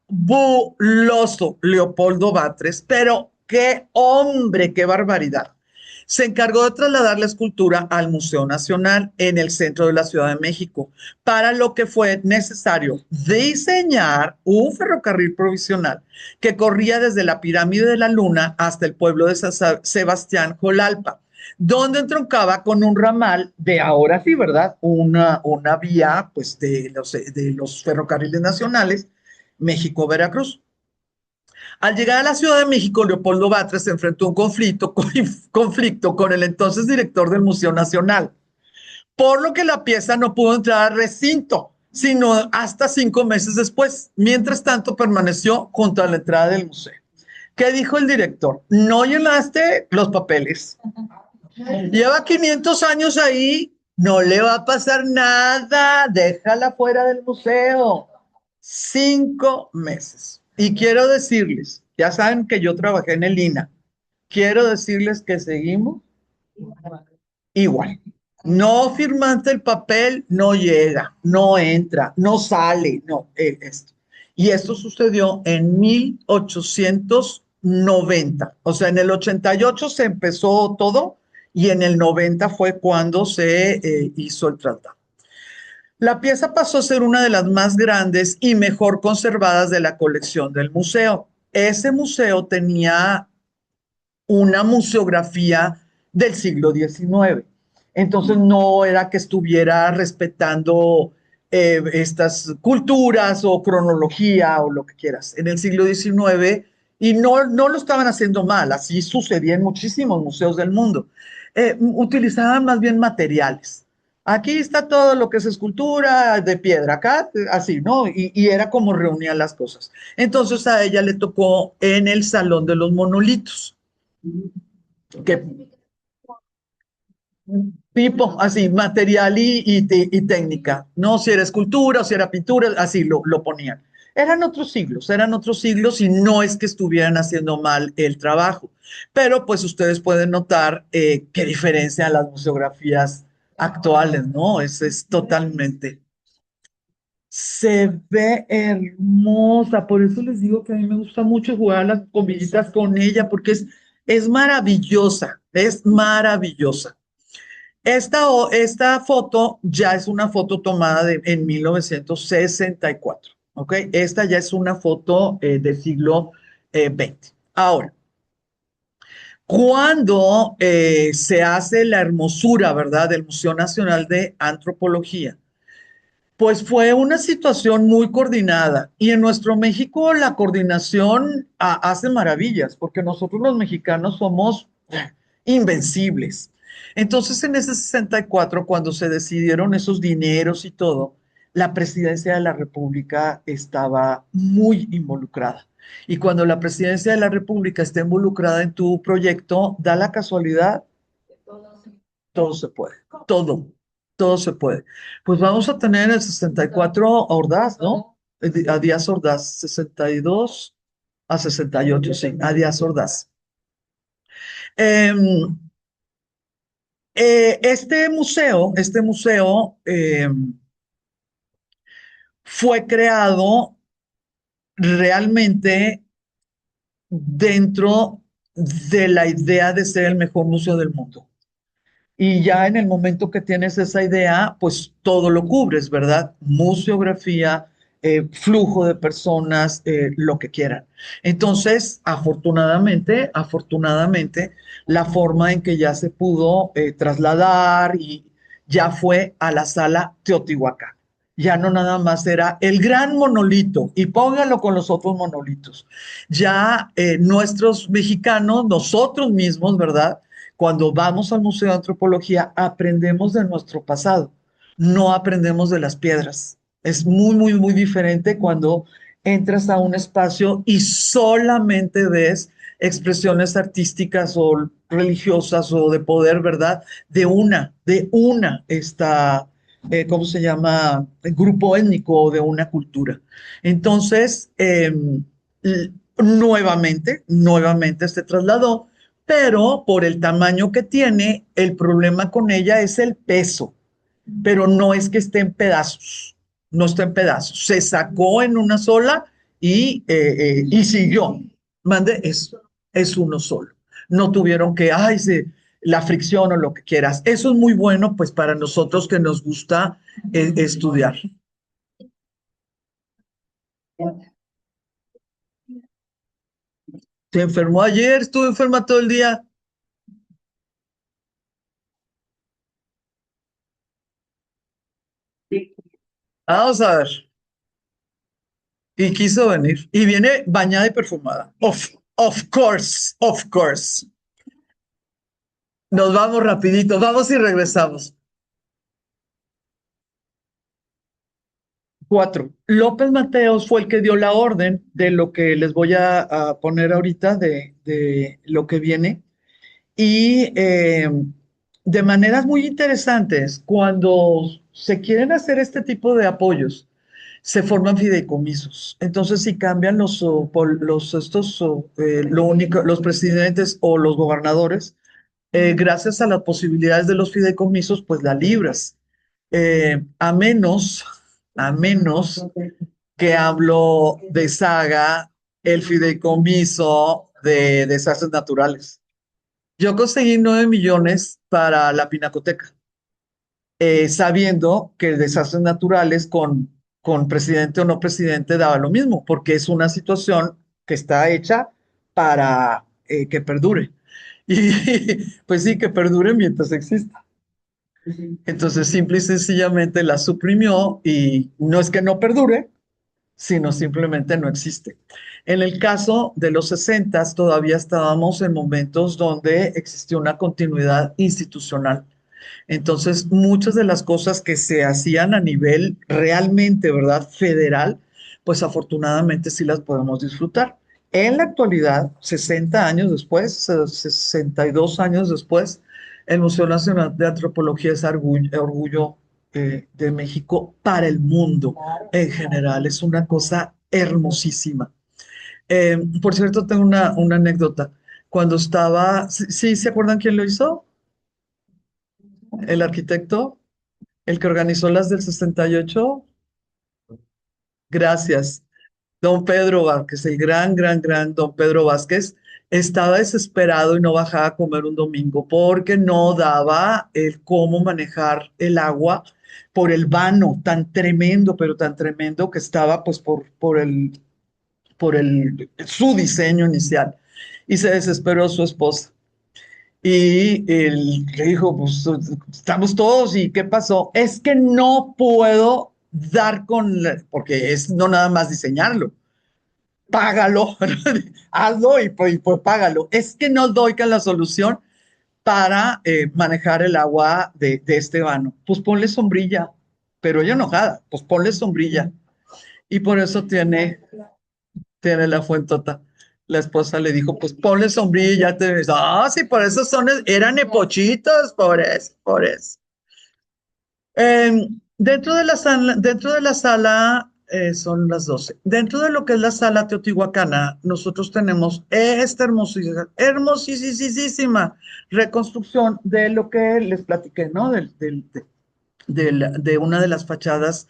fabuloso Leopoldo Batres, pero qué hombre, qué barbaridad, se encargó de trasladar la escultura al Museo Nacional en el centro de la Ciudad de México, para lo que fue necesario diseñar un ferrocarril provisional que corría desde la Pirámide de la Luna hasta el pueblo de San Sebastián Jolalpa, donde entroncaba con un ramal de, ahora sí, ¿verdad? Una vía, pues, de los ferrocarriles nacionales, México-Veracruz. Al llegar a la Ciudad de México, Leopoldo Batres se enfrentó a un conflicto con el entonces director del Museo Nacional, por lo que la pieza no pudo entrar al recinto, sino hasta 5 meses después. Mientras tanto, permaneció junto a la entrada del museo. ¿Qué dijo el director? No llenaste los papeles. Lleva 500 años ahí, no le va a pasar nada, déjala fuera del museo. 5 meses. Y quiero decirles, ya saben que yo trabajé en el INAH, quiero decirles que seguimos igual. No firmaste el papel, no llega, no entra, no sale, no, esto. Y esto sucedió en 1890. O sea, en el 88 se empezó todo y en el 90 fue cuando se hizo el tratado. La pieza pasó a ser una de las más grandes y mejor conservadas de la colección del museo. Ese museo tenía una museografía del siglo XIX. Entonces no era que estuviera respetando estas culturas o cronología o lo que quieras. En el siglo XIX, y no lo estaban haciendo mal, así sucedía en muchísimos museos del mundo. Utilizaban más bien materiales. Aquí está todo lo que es escultura de piedra, acá, así, ¿no? Y era como reunían las cosas. Entonces a ella le tocó en el Salón de los Monolitos, que tipo, así, material y técnica, ¿no? Si era escultura o si era pintura, así lo ponían. Eran otros siglos y no es que estuvieran haciendo mal el trabajo, pero pues ustedes pueden notar qué diferencia a las museografías actuales, ¿no? Es totalmente. Se ve hermosa, por eso les digo que a mí me gusta mucho jugar a las comillitas con ella, porque es maravillosa, es maravillosa. Esta foto ya es una foto tomada en 1964, ¿ok? Esta ya es una foto del siglo XX. Ahora, cuando se hace la hermosura, ¿verdad?, del Museo Nacional de Antropología, pues fue una situación muy coordinada y en nuestro México la coordinación hace maravillas porque nosotros los mexicanos somos invencibles. Entonces en ese 64, cuando se decidieron esos dineros y todo, la presidencia de la República estaba muy involucrada. Y cuando la presidencia de la República está involucrada en tu proyecto, da la casualidad, todo se puede, todo se puede. Pues vamos a tener el 64 a Ordaz, ¿no? A Díaz Ordaz, 62 a 68, sí, a Díaz Ordaz. Em, este museo fue creado realmente dentro de la idea de ser el mejor museo del mundo. Y ya en el momento que tienes esa idea, pues todo lo cubres, ¿verdad? Museografía, flujo de personas, lo que quieran. Entonces, afortunadamente, la forma en que ya se pudo trasladar y ya fue a la sala Teotihuacán. Ya no nada más era el gran monolito y póngalo con los otros monolitos. Ya nuestros mexicanos, nosotros mismos, ¿verdad? Cuando vamos al Museo de Antropología, aprendemos de nuestro pasado, no aprendemos de las piedras. Es muy, muy, muy diferente cuando entras a un espacio y solamente ves expresiones artísticas o religiosas o de poder, ¿verdad? ¿Cómo se llama? Grupo étnico o de una cultura. Entonces, nuevamente se trasladó, pero por el tamaño que tiene, el problema con ella es el peso, pero no es que esté en pedazos, no está en pedazos, se sacó en una sola y siguió. Es uno solo. No tuvieron que, la fricción o lo que quieras. Eso es muy bueno, pues, para nosotros que nos gusta estudiar. Se enfermó ayer, estuve enferma todo el día. Sí. Vamos a ver. Y quiso venir. Y viene bañada y perfumada. Of course, of course. Nos vamos rapidito, vamos y regresamos. 4. López Mateos fue el que dio la orden de lo que les voy a poner ahorita, de lo que viene. Y de maneras muy interesantes, cuando se quieren hacer este tipo de apoyos, se forman fideicomisos. Entonces, si cambian lo único, los presidentes o los gobernadores, gracias a las posibilidades de los fideicomisos, pues la libras. A menos, a menos que hablo deshaga el fideicomiso de desastres naturales. Yo conseguí 9 millones para la Pinacoteca, sabiendo que desastres naturales con presidente o no presidente daba lo mismo, porque es una situación que está hecha para que perdure. Y pues sí, que perdure mientras exista. Entonces, simple y sencillamente la suprimió y no es que no perdure, sino simplemente no existe. En el caso de los 60 todavía estábamos en momentos donde existió una continuidad institucional. Entonces, muchas de las cosas que se hacían a nivel realmente, ¿verdad?, federal, pues afortunadamente sí las podemos disfrutar. En la actualidad, 60 años después, 62 años después, el Museo Nacional de Antropología es orgullo de México para el mundo en general. Es una cosa hermosísima. Por cierto, tengo una anécdota. Cuando estaba, ¿sí, sí se acuerdan quién lo hizo? El arquitecto, el que organizó las del 68. Gracias. Don Pedro Vázquez, el gran don Pedro Vázquez, estaba desesperado y no bajaba a comer un domingo porque no daba el cómo manejar el agua por el vano tan tremendo, pero tan tremendo que estaba pues su diseño inicial. Y se desesperó su esposa. Y él le dijo, pues estamos todos, ¿y qué pasó? Es que no puedo dar porque es no nada más diseñarlo, págalo, hazlo y pues págalo. Es que no doy con la solución para manejar el agua de este vano. Pues ponle sombrilla, pero ella enojada, pues ponle sombrilla. Y por eso tiene la fuentota. La esposa le dijo, pues ponle sombrilla y ya te ves. Ah, sí, por eso eran epochitos, por eso, por eso. Dentro de la sala, son las 12. Dentro de lo que es la sala teotihuacana, nosotros tenemos esta hermosísima reconstrucción de lo que les platiqué, ¿no? De una de las fachadas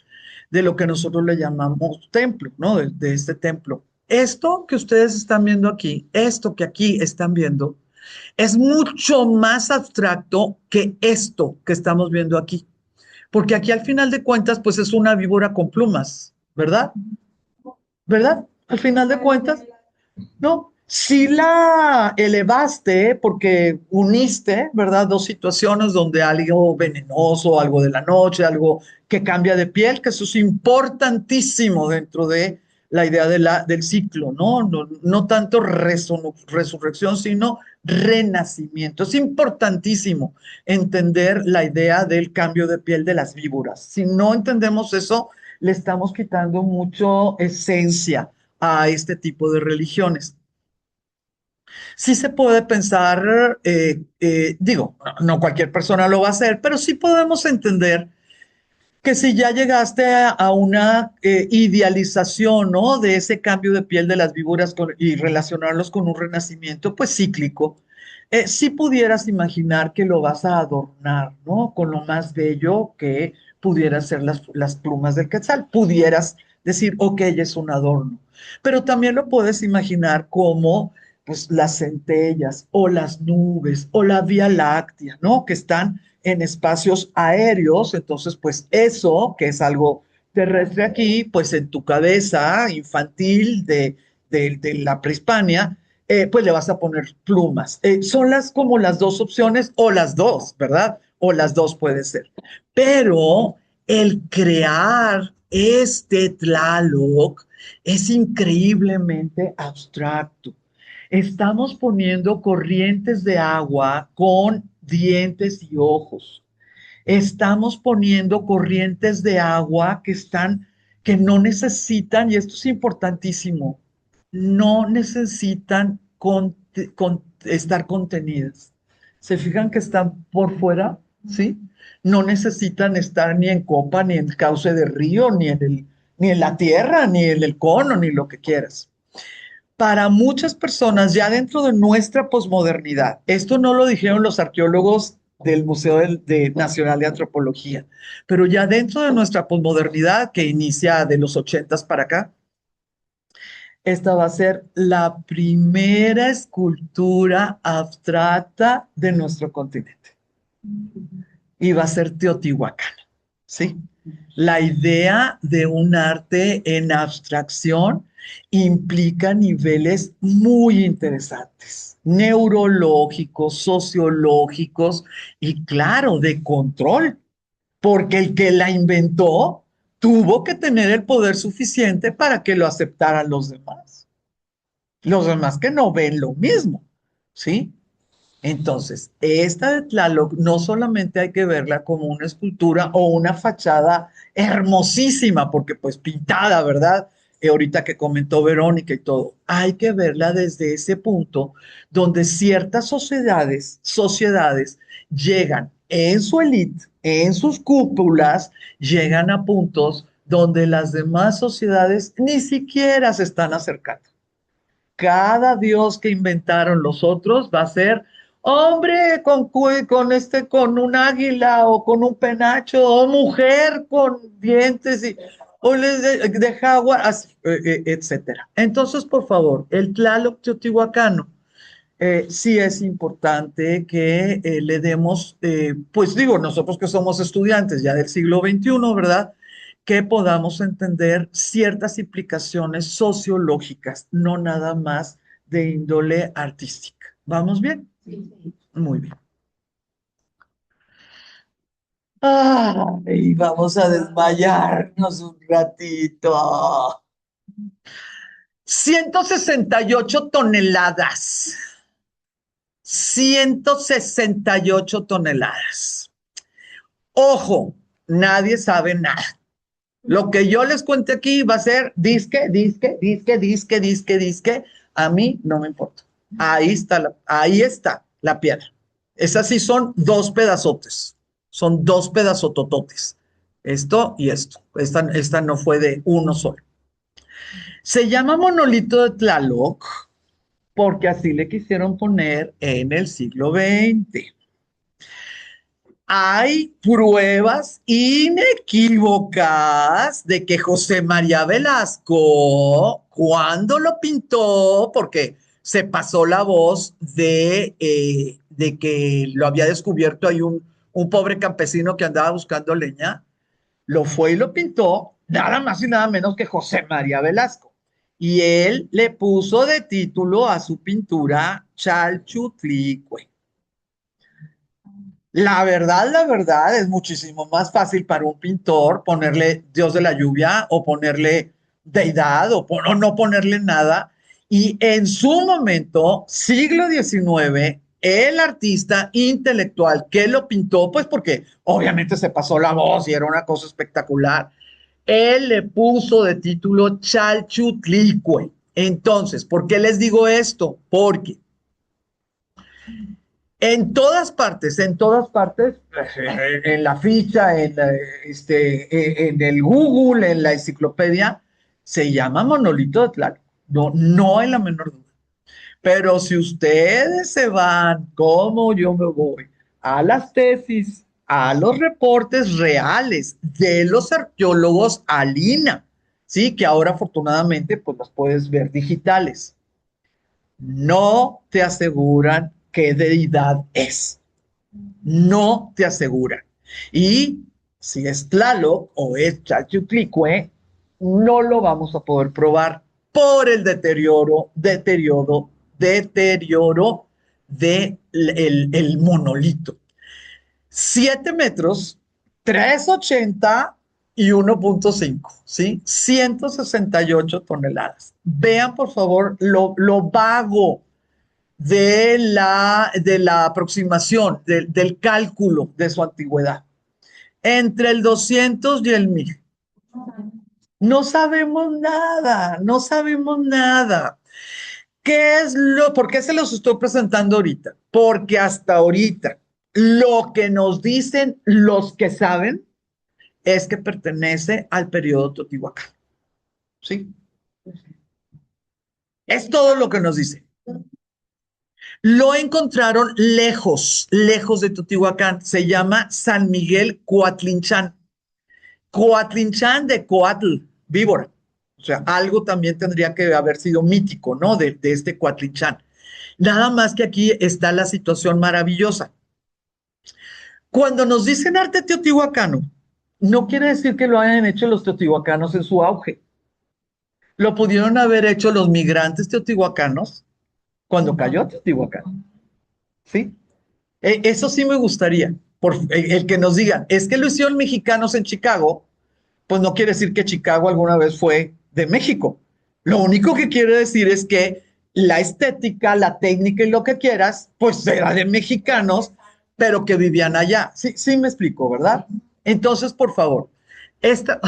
de lo que nosotros le llamamos templo, ¿no? De este templo. Esto que ustedes están viendo aquí, esto que aquí están viendo, es mucho más abstracto que esto que estamos viendo aquí. Porque aquí al final de cuentas, pues es una víbora con plumas, ¿verdad? ¿Verdad? Al final de cuentas, no, sí la elevaste porque uniste, ¿verdad? Dos situaciones donde algo venenoso, algo de la noche, algo que cambia de piel, que eso es importantísimo dentro de la idea del ciclo, ¿no? No tanto resurrección, sino renacimiento. Es importantísimo entender la idea del cambio de piel de las víboras. Si no entendemos eso, le estamos quitando mucho esencia a este tipo de religiones. Sí se puede pensar, digo, no cualquier persona lo va a hacer, pero sí podemos entender que si ya llegaste a una idealización, ¿no?, de ese cambio de piel de las víboras y relacionarlos con un renacimiento, pues cíclico, sí pudieras imaginar que lo vas a adornar, ¿no?, con lo más bello que pudieran ser las plumas del quetzal. Pudieras decir, ok, es un adorno, pero también lo puedes imaginar como pues las centellas o las nubes o la Vía Láctea, ¿no? Que están en espacios aéreos, entonces pues eso, que es algo terrestre aquí, pues en tu cabeza infantil de la prehispania, pues le vas a poner plumas. Son como las dos opciones o las dos, ¿verdad? O las dos puede ser. Pero el crear este Tlaloc es increíblemente abstracto. Estamos poniendo corrientes de agua con dientes y ojos. Estamos poniendo corrientes de agua que no necesitan, y esto es importantísimo, no necesitan estar contenidas. ¿Se fijan que están por fuera? ¿Sí? No necesitan estar ni en copa, ni en cauce de río, ni en la tierra, ni en el cono, ni lo que quieras. Para muchas personas, ya dentro de nuestra posmodernidad, esto no lo dijeron los arqueólogos del Museo Nacional de Antropología, pero ya dentro de nuestra posmodernidad, que inicia de los 80 para acá, esta va a ser la primera escultura abstracta de nuestro continente. Y va a ser Teotihuacán, ¿sí? La idea de un arte en abstracción implica niveles muy interesantes, neurológicos, sociológicos y, claro, de control, porque el que la inventó tuvo que tener el poder suficiente para que lo aceptaran los demás. Los demás que no ven lo mismo, ¿sí? Entonces, esta de Tlaloc no solamente hay que verla como una escultura o una fachada hermosísima, porque pues pintada, ¿verdad? Ahorita que comentó Verónica y todo, hay que verla desde ese punto donde ciertas sociedades llegan en su élite, en sus cúpulas, llegan a puntos donde las demás sociedades ni siquiera se están acercando. Cada dios que inventaron los otros va a ser hombre con un águila o con un penacho, o mujer con dientes o de jaguar, etcétera. Entonces, por favor, el Tlaloc teotihuacano, sí es importante que le demos, pues digo, nosotros que somos estudiantes ya del siglo XXI, ¿verdad? Que podamos entender ciertas implicaciones sociológicas, no nada más de índole artística. ¿Vamos bien? Sí. Muy bien. Ay, vamos a desmayarnos un ratito. 168 toneladas. 168 toneladas. Ojo, nadie sabe nada. Lo que yo les cuente aquí va a ser disque, disque, disque, disque, disque, disque. A mí no me importa. Ahí está la piedra. Esas sí son dos pedazotes. Son dos pedazotototes. Esto y esto. Esta no fue de uno solo. Se llama monolito de Tlaloc porque así le quisieron poner en el siglo XX. Hay pruebas inequívocas de que José María Velasco, cuando lo pintó, porque se pasó la voz de que lo había descubierto ahí un pobre campesino que andaba buscando leña, lo fue y lo pintó nada más y nada menos que José María Velasco. Y él le puso de título a su pintura Chalchutlicue. La verdad, es muchísimo más fácil para un pintor ponerle Dios de la lluvia o ponerle deidad o no ponerle nada. Y en su momento, siglo XIX, el artista intelectual que lo pintó, pues porque obviamente se pasó la voz y era una cosa espectacular, él le puso de título Chalchutlicue. Entonces, ¿por qué les digo esto? Porque en todas partes, en la ficha, en el Google, en la enciclopedia, se llama monolito de Tlaloc. No, no hay la menor duda. Pero si ustedes se van, como yo me voy, a las tesis, a los reportes reales de los arqueólogos Alina, ¿sí? Que ahora afortunadamente pues las puedes ver digitales. no te aseguran qué deidad es. No te aseguran. Y si es Tlaloc o es Chalchiuhtlicue, no lo vamos a poder probar por el deterioro del el monolito. 7 metros, 380 y 1.5, ¿sí? 168 toneladas. Vean, por favor, lo vago de la aproximación, del cálculo de su antigüedad. Entre el 200 y el 1000. No sabemos nada, no sabemos nada. ¿Por qué se los estoy presentando ahorita? Porque hasta ahorita lo que nos dicen los que saben es que pertenece al periodo Teotihuacán. ¿Sí? Es todo lo que nos dicen. Lo encontraron lejos, lejos de Teotihuacán. Se llama San Miguel Coatlinchán. Coatlinchán de Coatl, víbora. O sea, algo también tendría que haber sido mítico, ¿no? De este Coatlinchán. Nada más que aquí está la situación maravillosa. Cuando nos dicen arte teotihuacano, no quiere decir que lo hayan hecho los teotihuacanos en su auge. Lo pudieron haber hecho los migrantes teotihuacanos cuando cayó Teotihuacán. ¿Sí? Eso sí me gustaría. El que nos digan, es que lo hicieron mexicanos en Chicago, pues no quiere decir que Chicago alguna vez fue de México. Lo único que quiere decir es que la estética, la técnica y lo que quieras, pues era de mexicanos, pero que vivían allá. Sí, sí me explico, ¿verdad? Entonces, por favor, esta...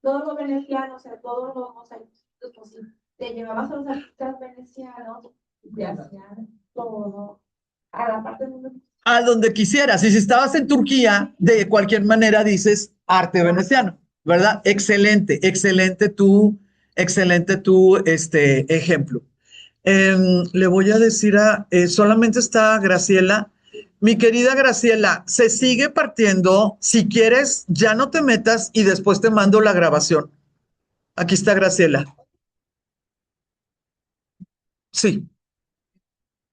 Todos los venecianos, o sea, todos los mosaicistas, pues, si te llevabas a los artistas venecianos, te hacían todo a la parte de A donde quisieras. Y si estabas en Turquía, de cualquier manera dices arte veneciano, ¿verdad? Excelente, excelente tu ejemplo. Le voy a decir solamente está Graciela. Mi querida Graciela, se sigue partiendo. Si quieres, ya no te metas y después te mando la grabación. Aquí está Graciela. Sí,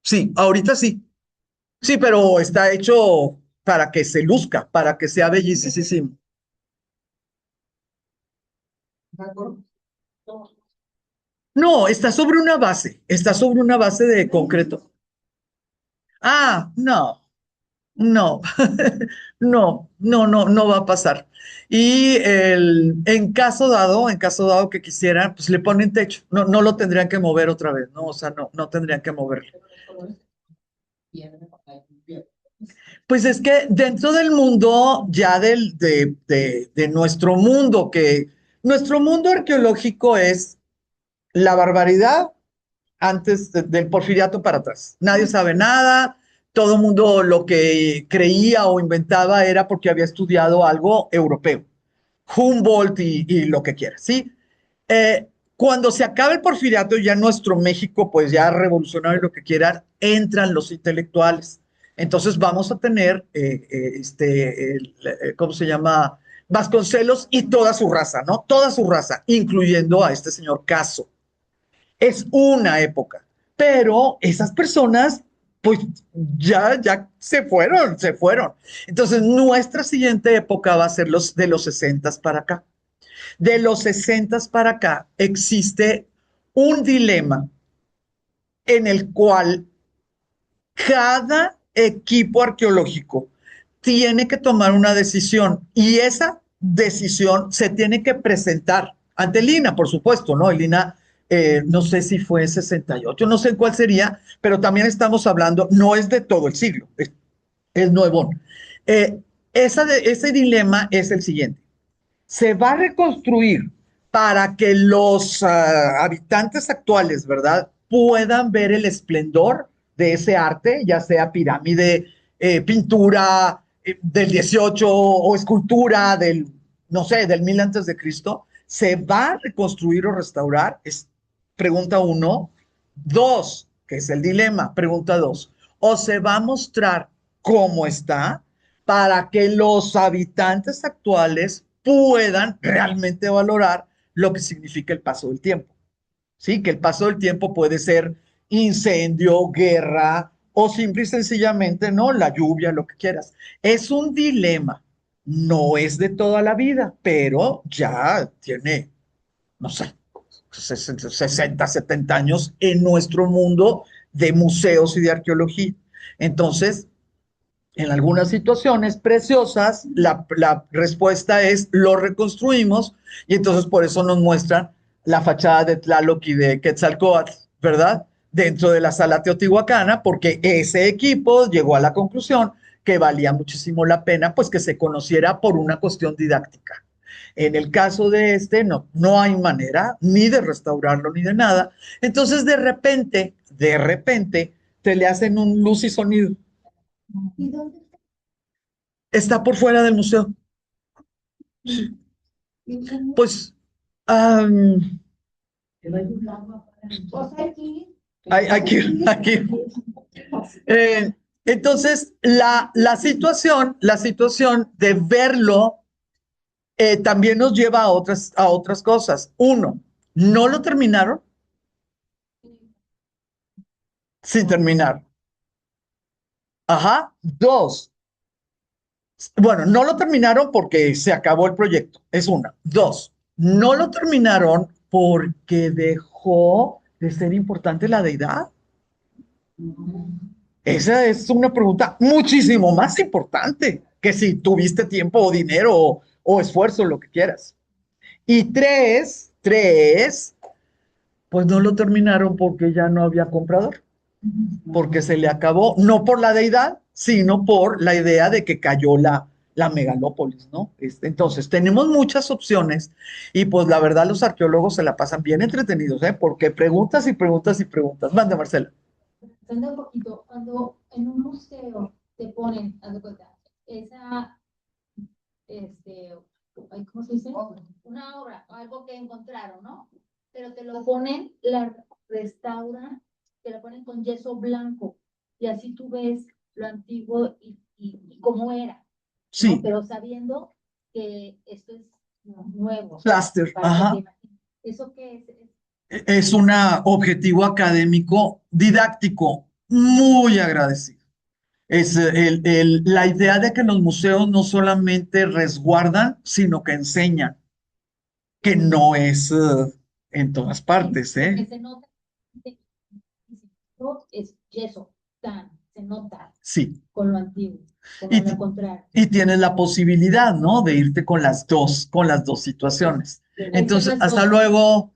sí, ahorita sí. Sí, pero está hecho para que se luzca, para que sea bellísimo. No, está sobre una base de concreto. Ah, no, no, no va a pasar. Y en caso dado que quisieran, pues le ponen techo. No, no lo tendrían que mover otra vez, ¿no? O sea, no tendrían que moverlo. Pues es que dentro del mundo, ya de nuestro mundo, que nuestro mundo arqueológico es la barbaridad antes del porfiriato para atrás. Nadie sabe nada, todo el mundo lo que creía o inventaba era porque había estudiado algo europeo, Humboldt y lo que quiera, ¿sí? Cuando se acaba el porfiriato, ya nuestro México, pues ya revolucionario y lo que quiera, entran los intelectuales. Entonces vamos a tener, ¿cómo se llama? Vasconcelos y toda su raza, ¿no? Toda su raza, incluyendo a este señor Caso. Es una época, pero esas personas, pues ya se fueron. Entonces, nuestra siguiente época va a ser de los 60 para acá. De los 60 para acá existe un dilema en el cual cada equipo arqueológico tiene que tomar una decisión y esa decisión se tiene que presentar ante el INAH, por supuesto, ¿no? El INAH, no sé si fue 68, no sé en cuál sería, pero también estamos hablando, no es de todo el siglo, es nuevo. Ese dilema es el siguiente. Se va a reconstruir para que los habitantes actuales, ¿verdad?, puedan ver el esplendor de ese arte, ya sea pirámide, pintura del 18 o escultura del, no sé, del 1000 antes de Cristo. ¿Se va a reconstruir o restaurar? Es pregunta uno. Dos, que es el dilema, pregunta dos. ¿O se va a mostrar cómo está para que los habitantes actuales puedan realmente valorar lo que significa el paso del tiempo. ¿Sí? Que el paso del tiempo puede ser incendio, guerra o simple y sencillamente, ¿no? La lluvia, lo que quieras. Es un dilema. No es de toda la vida, pero ya tiene, no sé, 60, 70 años en nuestro mundo de museos y de arqueología. Entonces, en algunas situaciones preciosas, la respuesta es lo reconstruimos y entonces por eso nos muestran la fachada de Tlaloc y de Quetzalcóatl, ¿verdad? Dentro de la sala teotihuacana, porque ese equipo llegó a la conclusión que valía muchísimo la pena, pues que se conociera por una cuestión didáctica. En el caso de este, no, no hay manera ni de restaurarlo ni de nada. Entonces, de repente, te le hacen un luz y sonido. ¿Y dónde está? Está por fuera del museo. ¿Y cómo? Pues, O sea, aquí. aquí. Entonces, la situación de verlo también nos lleva a otras cosas. Uno, no lo terminaron sin terminar. Ajá. Dos, bueno, no lo terminaron porque se acabó el proyecto, es una. Dos, no lo terminaron porque dejó de ser importante la deidad. Esa es una pregunta muchísimo más importante que si tuviste tiempo o dinero o esfuerzo, lo que quieras. Y tres, pues no lo terminaron porque ya no había comprador, porque se le acabó, no por la deidad, sino por la idea de que cayó la megalópolis, ¿no? Entonces, tenemos muchas opciones y pues la verdad los arqueólogos se la pasan bien entretenidos, ¿eh? Porque preguntas y preguntas y preguntas. Manda, Marcela. Anda un poquito, cuando en un museo te ponen, haz de cuenta, esa, ay, ¿cómo se dice? Una obra, algo que encontraron, ¿no? Pero te lo ponen, la restauran, te la ponen con yeso blanco, y así tú ves lo antiguo y cómo era, ¿no? Sí, Pero sabiendo que esto es nuevo. plaster, Para que ajá. te imagines. ¿Eso qué es? Es un objetivo académico didáctico muy agradecido. Es la idea de que los museos no solamente resguardan, sino que enseñan, que no es en todas partes, Porque ¿eh? se nota, es yeso, tan, se nota Sí. con lo antiguo, como Y, lo contrario. y tienes la posibilidad, ¿no? De irte con las dos situaciones. Entonces, hasta luego.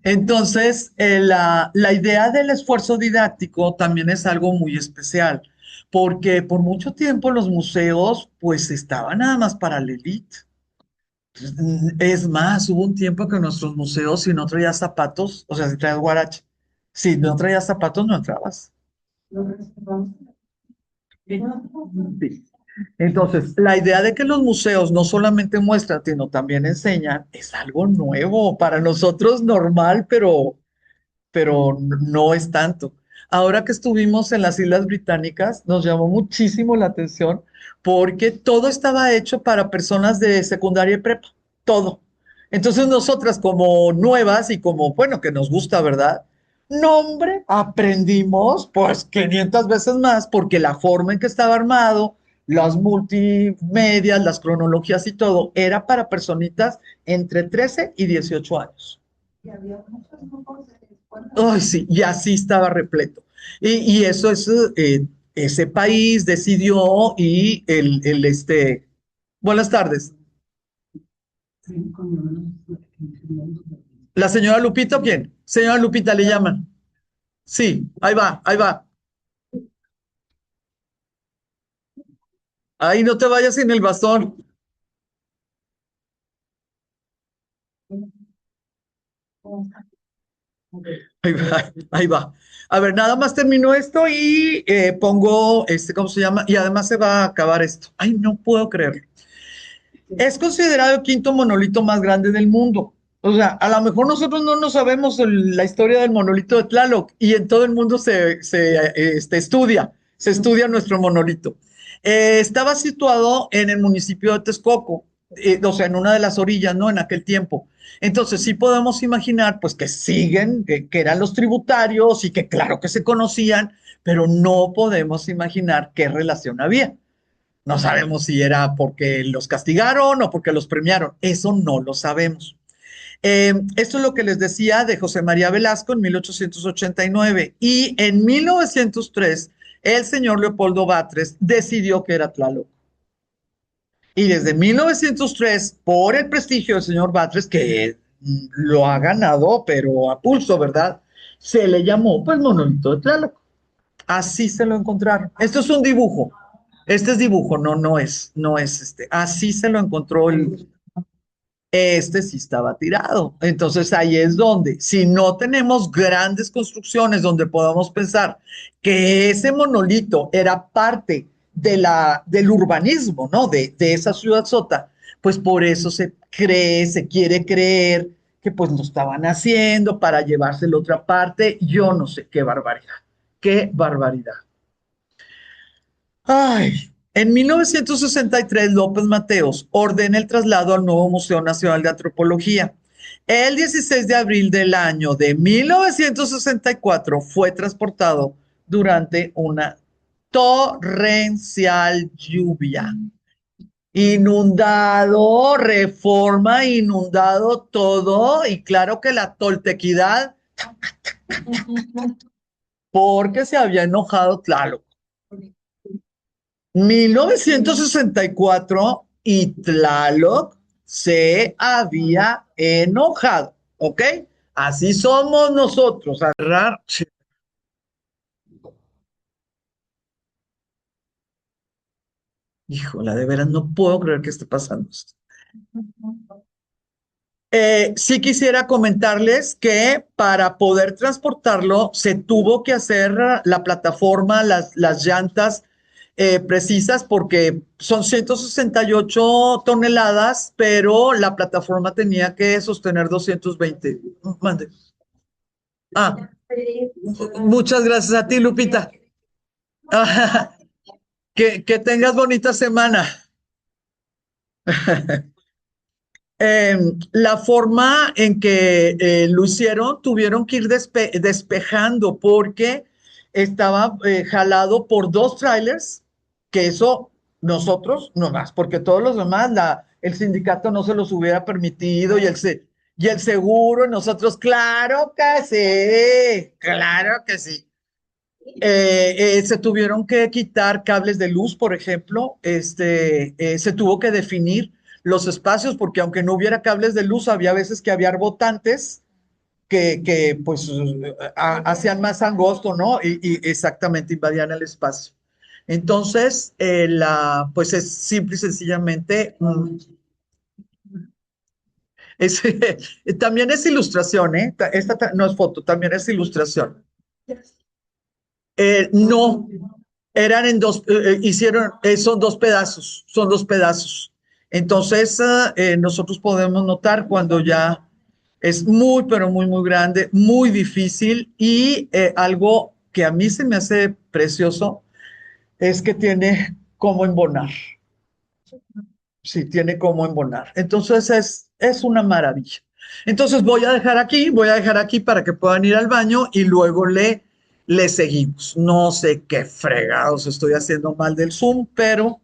Entonces, la idea del esfuerzo didáctico también es algo muy especial, porque por mucho tiempo los museos, pues, estaban nada más para la élite. Es más, hubo un tiempo que nuestros museos, si no traías zapatos, o sea, si traías guarache, si no traías zapatos, no entrabas. Sí. Entonces, la idea de que los museos no solamente muestran, sino también enseñan, es algo nuevo, para nosotros normal, pero no es tanto. Ahora que estuvimos en las Islas Británicas, nos llamó muchísimo la atención porque todo estaba hecho para personas de secundaria y prepa, todo. Entonces nosotras como nuevas y como, bueno, que nos gusta, ¿verdad? No, hombre, aprendimos pues 500 veces más porque la forma en que estaba armado, las multimedias, las cronologías y todo, era para personitas entre 13 y 18 años. Y había muchos grupos de escuelas. Ay, sí, y así estaba repleto. Y eso es, ese país decidió y buenas tardes. ¿La señora Lupita o quién? Señora Lupita le llaman. Sí, ahí va, ahí va. Ahí no te vayas sin el bastón. Ahí va, ahí va. A ver, nada más termino esto y pongo, ¿cómo se llama? Y además se va a acabar esto. Ay, no puedo creerlo. Es considerado el quinto monolito más grande del mundo. O sea, a lo mejor nosotros no nos sabemos la historia del monolito de Tlaloc y en todo el mundo se estudia Se estudia nuestro monolito. Estaba situado en el municipio de Texcoco, o sea, en una de las orillas, ¿no? En aquel tiempo. Entonces, sí podemos imaginar, pues, que siguen, que eran los tributarios y que claro que se conocían, pero no podemos imaginar qué relación había. No sabemos si era porque los castigaron o porque los premiaron. Eso no lo sabemos. Esto es lo que les decía de José María Velasco en 1889 y en 1903 el señor Leopoldo Batres decidió que era Tlaloc. Y desde 1903, por el prestigio del señor Batres, que lo ha ganado, pero a pulso, ¿verdad? Se le llamó pues monolito de Tlaloc. Así se lo encontraron. Esto es un dibujo. Este es dibujo, no es este. Así se lo encontró este sí estaba tirado. Entonces ahí es donde, si no tenemos grandes construcciones donde podamos pensar que ese monolito era parte del urbanismo, ¿no? De esa ciudad sota, pues por eso se cree, se quiere creer que pues lo estaban haciendo para llevárselo a otra parte. Yo no sé, qué barbaridad, qué barbaridad. Ay, en 1963 López Mateos ordena el traslado al nuevo Museo Nacional de Antropología. El 16 de abril del año de 1964 fue transportado durante una torrencial lluvia. Inundado, Reforma, inundado todo, y claro que la toltequidad, porque se había enojado Tlaloc. 1964 y Tlaloc se había enojado, ¿ok? Así somos nosotros. Agarrar. Híjola, de veras no puedo creer que esté pasando esto. Sí quisiera comentarles que para poder transportarlo se tuvo que hacer la plataforma, las llantas precisas porque son 168 toneladas, pero la plataforma tenía que sostener 220. Mande. Ah, muchas gracias a ti, Lupita. Que tengas bonita semana. La forma en que lo hicieron, tuvieron que ir despejando porque estaba jalado por dos trailers, que eso nosotros no más, porque todos los demás, el sindicato no se los hubiera permitido y el seguro, nosotros, claro que sí. Se tuvieron que quitar cables de luz, por ejemplo, se tuvo que definir los espacios, porque aunque no hubiera cables de luz, había veces que había botantes que pues hacían más angosto, ¿no? Y exactamente invadían el espacio. Entonces, pues es simple y sencillamente, es, también es ilustración, ¿eh? Esta no es foto, también es ilustración. No, eran en dos, son dos pedazos. Entonces, nosotros podemos notar cuando ya es muy, pero muy, muy grande, muy difícil y algo que a mí se me hace precioso es que tiene cómo embonar. Sí, tiene cómo embonar. Entonces es una maravilla. Entonces voy a dejar aquí para que puedan ir al baño y luego le seguimos. No sé qué fregados estoy haciendo mal del Zoom, pero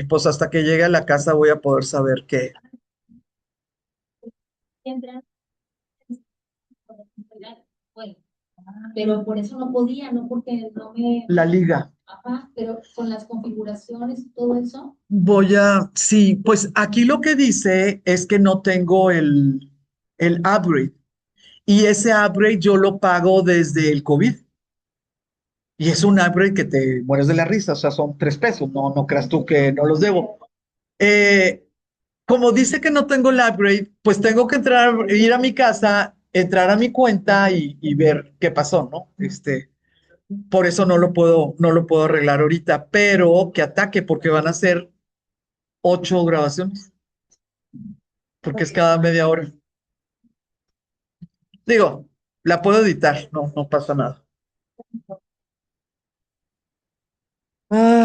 pues hasta que llegue a la casa voy a poder saber qué. Bueno, pero por eso no podía, no porque no me... La liga. Ajá, pero con las configuraciones y todo eso. Sí, pues aquí lo que dice es que no tengo el upgrade. Y ese upgrade yo lo pago desde el COVID. Y es un upgrade que te mueres de la risa, o sea, son 3 pesos, no creas tú que no los debo. Eh, Como dice que no tengo el upgrade, pues tengo que ir a mi casa, entrar a mi cuenta y ver qué pasó, ¿no? Por eso no lo puedo arreglar ahorita, pero que ataque, porque van a ser 8 grabaciones, porque es cada media hora. Digo, la puedo editar, no pasa nada.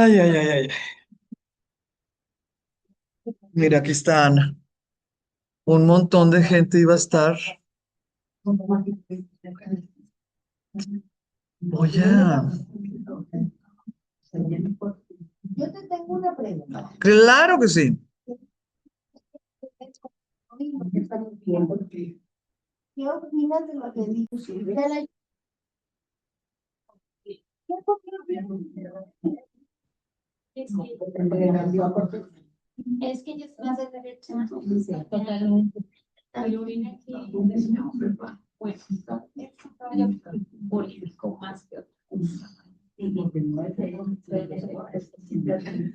Ay, ay, ay, ay. Mira, aquí está Ana. Un montón de gente iba a estar. Voy a... Yo te tengo una pregunta. Claro que sí. ¿Qué opinas de lo que dice? Es que ella es más de derecha. Totalmente. Pero viene aquí. Pues, político más que otra cosa.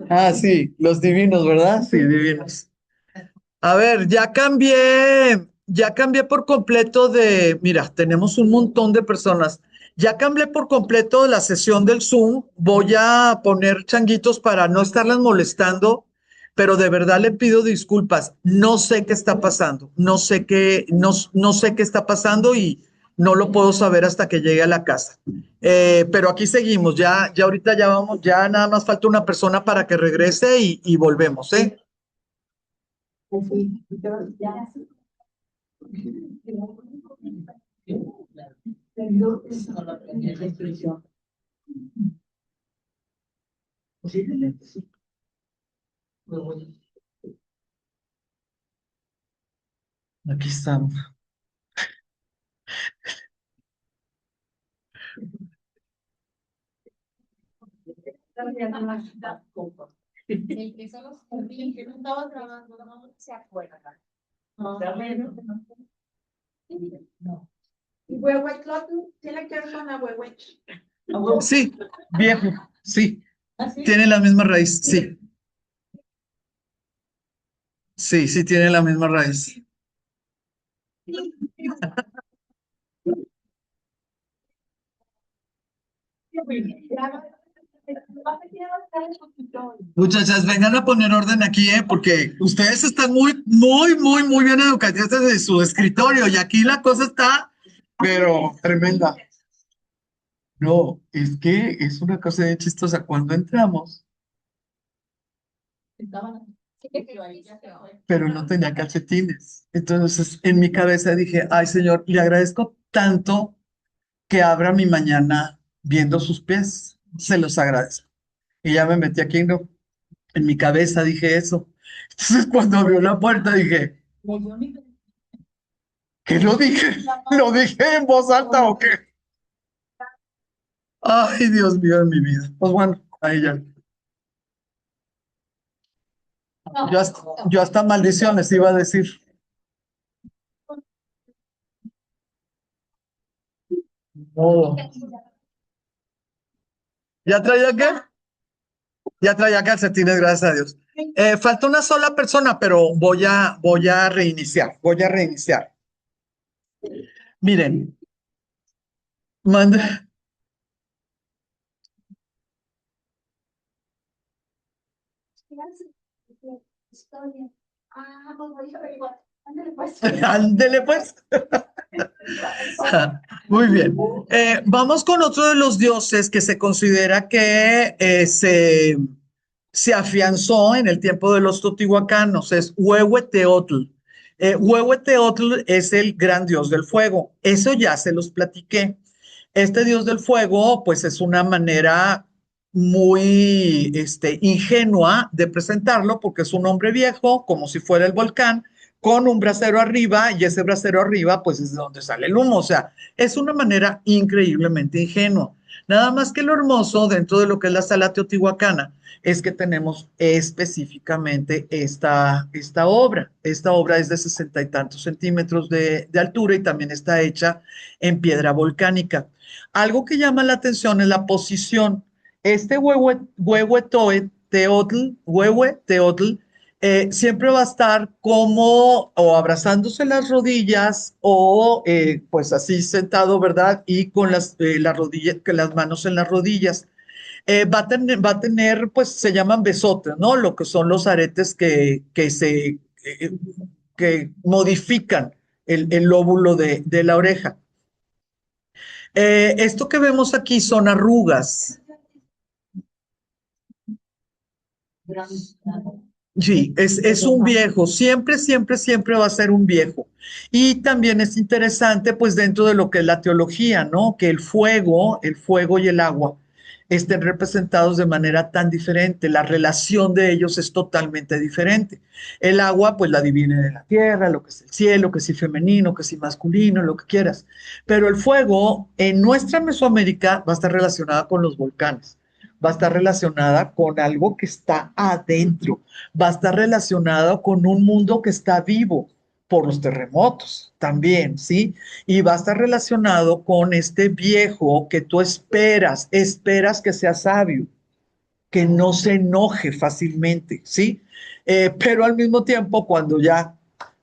Ah, sí, los divinos, ¿verdad? Sí, divinos. A ver, ya cambié por completo mira, tenemos un montón de personas. Ya cambié por completo la sesión del Zoom. Voy a poner changuitos para no estarlas molestando, pero de verdad le pido disculpas. No sé qué está pasando. No sé qué está pasando y no lo puedo saber hasta que llegue a la casa. Pero aquí seguimos. Ya ahorita ya vamos, ya nada más falta una persona para que regrese y volvemos, ¿eh? Aquí estamos. El que solo se todos trabajando, no se acuerdan. No. Y Huehuetlotl tiene que ver con la huehuech. Sí, viejo, sí. ¿Ah, sí? Tiene la misma raíz, sí. Sí, sí, tiene la misma raíz. Muchachas, vengan a poner orden aquí, porque ustedes están muy, muy, muy, muy bien educadas desde su escritorio y aquí la cosa está, pero tremenda. No, es que es una cosa de chistosa. Cuando entramos, pero no tenía calcetines. Entonces, en mi cabeza dije, ay, señor, le agradezco tanto que abra mi mañana viendo sus pies. Se los agradezco. Y ya me metí aquí, no, en mi cabeza dije eso. Entonces, cuando abrió la puerta, dije, ¿qué lo dije? ¿Lo dije en voz alta o qué? Ay, Dios mío, en mi vida. Pues bueno, ahí ya. Yo hasta maldiciones iba a decir. No. ¿Ya traía qué? Ya traía calcetines, gracias a Dios. Falta una sola persona, pero voy a reiniciar. Voy a reiniciar. Miren, mande. Ah, pues voy a averiguar. Ándale, pues. Ándele pues. Muy bien. Vamos con otro de los dioses que se considera que se afianzó en el tiempo de los totihuacanos, es Huehueteotl. Huehueteotl es el gran dios del fuego. Eso ya se los platiqué. Este dios del fuego, pues es una manera muy ingenua de presentarlo porque es un hombre viejo, como si fuera el volcán, con un brasero arriba y ese brasero arriba, pues es de donde sale el humo. O sea, es una manera increíblemente ingenua. Nada más que lo hermoso dentro de lo que es la sala teotihuacana es que tenemos específicamente esta obra. Esta obra es de 60 y tantos centímetros de altura y también está hecha en piedra volcánica. Algo que llama la atención es la posición. Este huehueteotl, siempre va a estar como o abrazándose las rodillas o pues así sentado, ¿verdad? Y con las rodillas, con las manos en las rodillas. Va a tener, pues se llaman besotes, ¿no? Lo que son los aretes que modifican el lóbulo de la oreja. Esto que vemos aquí son arrugas. Sí, es un viejo, siempre, siempre, siempre va a ser un viejo. Y también es interesante, pues dentro de lo que es la teología, ¿no? Que el fuego y el agua estén representados de manera tan diferente. La relación de ellos es totalmente diferente. El agua, pues la divide de la tierra, lo que es el cielo, que si femenino, que si masculino, lo que quieras. Pero el fuego en nuestra Mesoamérica va a estar relacionada con los volcanes, va a estar relacionada con algo que está adentro, va a estar relacionado con un mundo que está vivo por los terremotos también, ¿sí? Y va a estar relacionado con este viejo que tú esperas que sea sabio, que no se enoje fácilmente, ¿sí? Pero al mismo tiempo, cuando ya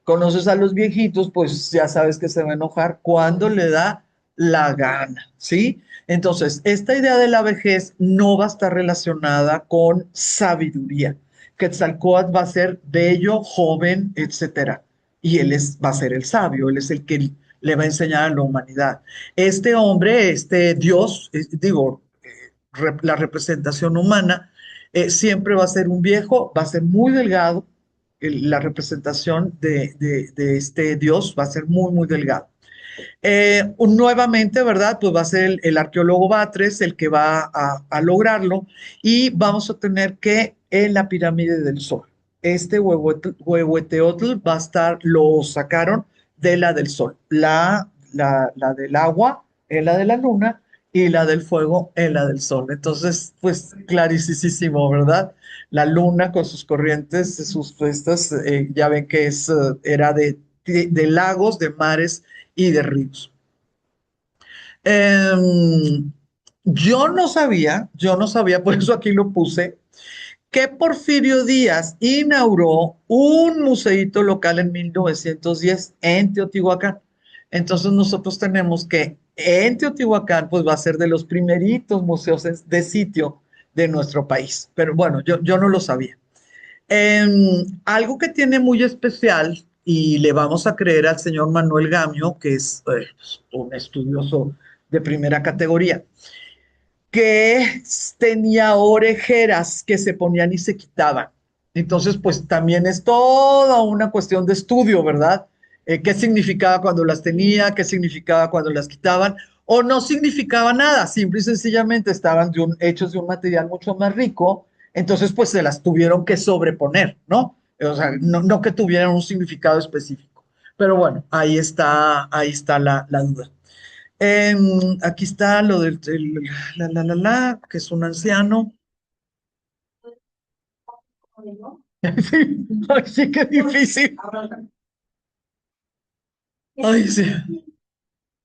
conoces a los viejitos, pues ya sabes que se va a enojar cuando le da la gana, ¿sí? Entonces, esta idea de la vejez no va a estar relacionada con sabiduría. Quetzalcóatl va a ser bello, joven, etcétera. Y va a ser el sabio, él es el que le va a enseñar a la humanidad. Este hombre, este Dios, digo, la representación humana, siempre va a ser un viejo, va a ser muy delgado, la representación de este Dios va a ser muy, muy delgado. Nuevamente, ¿verdad? Pues va a ser el arqueólogo Batres el que va a lograrlo y vamos a tener que en la pirámide del Sol. Este Huehueteotl va a estar, lo sacaron de la del Sol. La del agua es la de la luna y la del fuego es la del Sol. Entonces, pues clarísimo, ¿verdad? La luna con sus corrientes, sus estas, ya ven que era de lagos, de mares y de ríos. Em, yo no sabía, por eso aquí lo puse, que Porfirio Díaz inauguró un museíto local en 1910 en Teotihuacán. Entonces nosotros tenemos que en Teotihuacán pues va a ser de los primeritos museos de sitio de nuestro país. Pero bueno, yo no lo sabía. Algo que tiene muy especial, y le vamos a creer al señor Manuel Gamio, que es un estudioso de primera categoría, que tenía orejeras que se ponían y se quitaban. Entonces, pues también es toda una cuestión de estudio, ¿verdad? ¿Qué significaba cuando las tenía? ¿Qué significaba cuando las quitaban? O no significaba nada, simple y sencillamente estaban hechos de un material mucho más rico, entonces pues se las tuvieron que sobreponer, ¿no? O sea, no que tuvieran un significado específico. Pero bueno, ahí está la duda. Aquí está lo del que es un anciano. Sí, ay, sí, qué difícil. Ay, sí,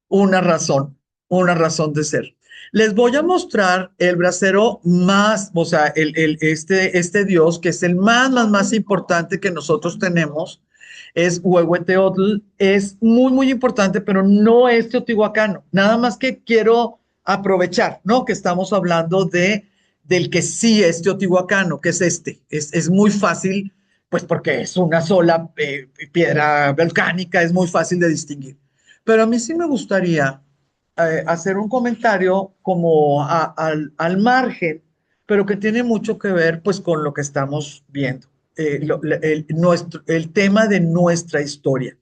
una razón, una razón de ser. Les voy a mostrar el brasero más, o sea, este dios que es el más importante que nosotros tenemos, es Huehueteotl, es muy, muy importante, pero no es teotihuacano. Nada más que quiero aprovechar, ¿no? Que estamos hablando del que sí es teotihuacano, que es este. Es muy fácil, pues porque es una sola piedra volcánica, es muy fácil de distinguir. Pero a mí sí me gustaría hacer un comentario como al margen, pero que tiene mucho que ver pues con lo que estamos viendo, el tema de nuestra historia.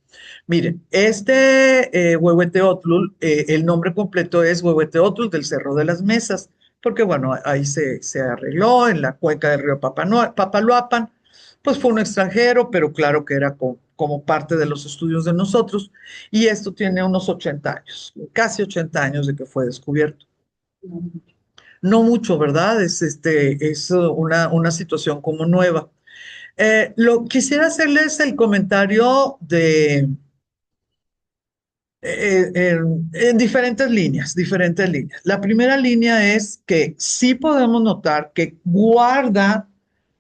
Miren, Huehueteotl, el nombre completo es Huehueteotl del Cerro de las Mesas, porque bueno, ahí se arregló en la cuenca del río Papaloapan, pues fue un extranjero, pero claro que era como parte de los estudios de nosotros, y esto tiene unos 80 años, casi 80 años de que fue descubierto. No mucho, ¿verdad? Es una situación como nueva. Quisiera hacerles el comentario en diferentes líneas, diferentes líneas. La primera línea es que sí podemos notar que guarda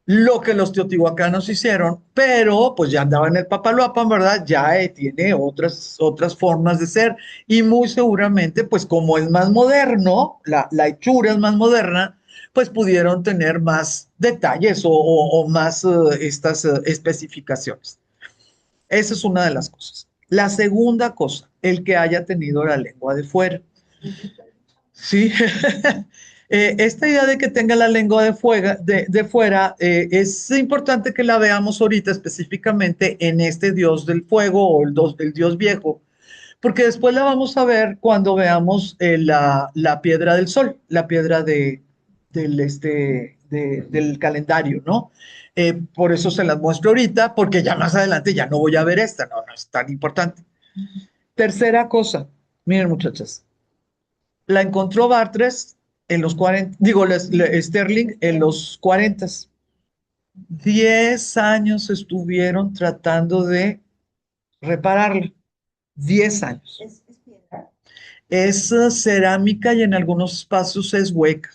lo que los teotihuacanos hicieron, pero pues ya andaba en el Papaloapan, ¿verdad? Ya tiene otras formas de ser y muy seguramente, pues como es más moderno, la hechura es más moderna, pues pudieron tener más detalles o más estas especificaciones. Esa es una de las cosas. La segunda cosa, el que haya tenido la lengua de fuera. Sí, Esta idea de que tenga la lengua de fuera, es importante que la veamos ahorita específicamente en este dios del fuego o el dios viejo, porque después la vamos a ver cuando veamos la piedra del sol, la piedra del calendario, ¿no? Por eso se las muestro ahorita, porque ya más adelante ya no voy a ver esta, no, no es tan importante. Tercera cosa, miren muchachas, la encontró Bartres en los 40, digo, Sterling en los 40. 10 años estuvieron tratando de repararla. 10 años. Es piedra. Es cerámica y en algunos espacios es hueca.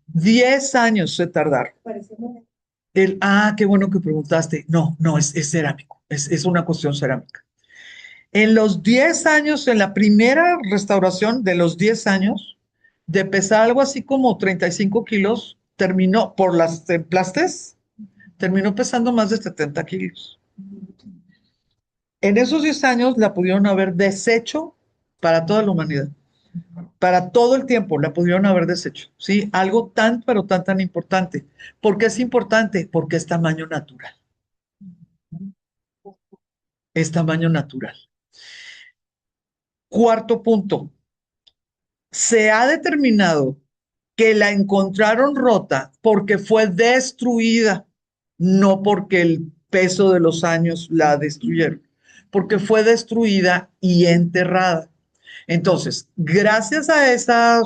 10 años se tardaron. Parece muy Qué bueno que preguntaste. No, no, es cerámico. Es una cuestión cerámica. En los 10 años, en la primera restauración de los 10 años, de pesar algo así como 35 kilos, terminó, por las emplastes, terminó pesando más de 70 kilos. En esos 10 años la pudieron haber deshecho para toda la humanidad. Para todo el tiempo la pudieron haber deshecho. ¿Sí? Algo tan, pero tan, tan importante. ¿Por qué es importante? Porque es tamaño natural. Es tamaño natural. Cuarto punto. Se ha determinado que la encontraron rota porque fue destruida, no porque el peso de los años la destruyeron, porque fue destruida y enterrada. Entonces, gracias a esta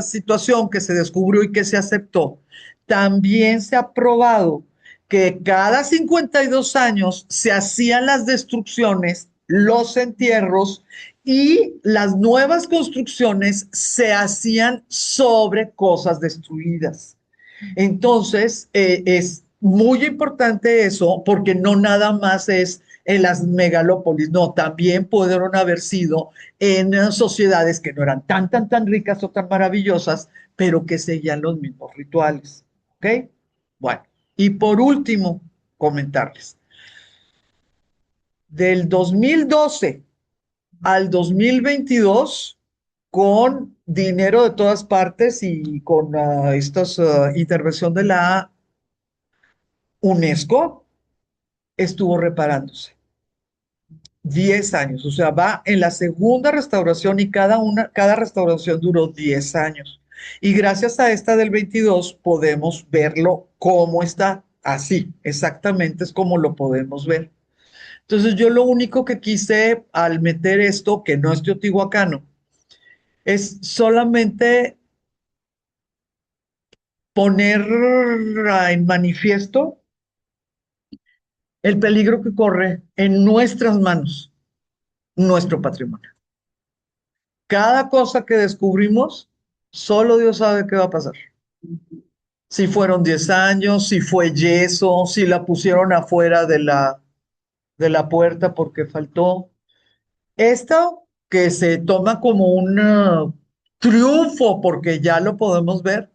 situación que se descubrió y que se aceptó, también se ha probado que cada 52 años se hacían las destrucciones, los entierros y las nuevas construcciones se hacían sobre cosas destruidas. Entonces, es muy importante eso porque no nada más es en las megalópolis, no, también pudieron haber sido en sociedades que no eran tan, tan, tan ricas o tan maravillosas, pero que seguían los mismos rituales. ¿Ok? Bueno, y por último, comentarles, del 2012 al 2022, con dinero de todas partes y con esta intervención de la UNESCO, estuvo reparándose. 10 años, o sea, va en la segunda restauración y cada restauración duró 10 años. Y gracias a esta del 22 podemos verlo cómo está, así, exactamente es como lo podemos ver. Entonces yo lo único que quise al meter esto, que no es teotihuacano, es solamente poner en manifiesto el peligro que corre en nuestras manos, nuestro patrimonio. Cada cosa que descubrimos, solo Dios sabe qué va a pasar. Si fueron 10 años, si fue yeso, si la pusieron afuera de la puerta porque faltó. Esto que se toma como un triunfo porque ya lo podemos ver,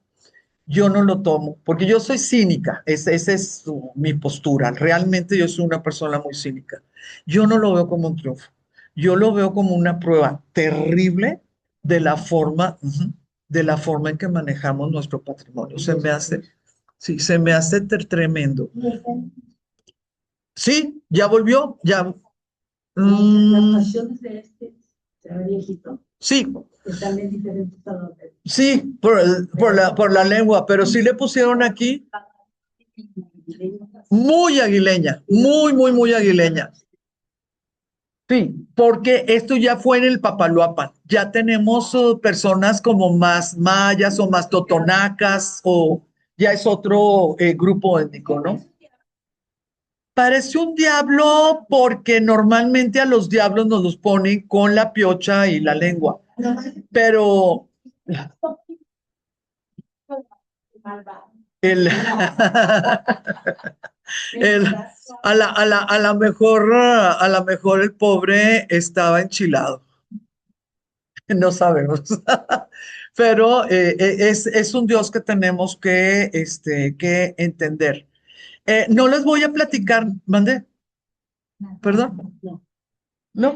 yo no lo tomo, porque yo soy cínica, esa es mi postura. Realmente yo soy una persona muy cínica. Yo no lo veo como un triunfo, yo lo veo como una prueba terrible de la forma, de la forma en que manejamos nuestro patrimonio. Se me hace, sí, se me hace tremendo. bien. Sí, ya volvió, ya. Las Mm, facciones de este se ve viejito, sí, están bien diferentes a los de. sí, por la lengua, pero sí le pusieron aquí muy aguileña, muy, muy, muy aguileña. Sí, porque esto ya fue en el Papaloapan. Ya tenemos personas como más mayas o más totonacas o ya es otro grupo étnico, ¿no? Parece un diablo porque normalmente a los diablos nos los ponen con la piocha y la lengua, pero el, el, a la mejor el pobre estaba enchilado. No sabemos. Pero es un Dios que tenemos que entender. No les voy a platicar, mande, perdón. No. No.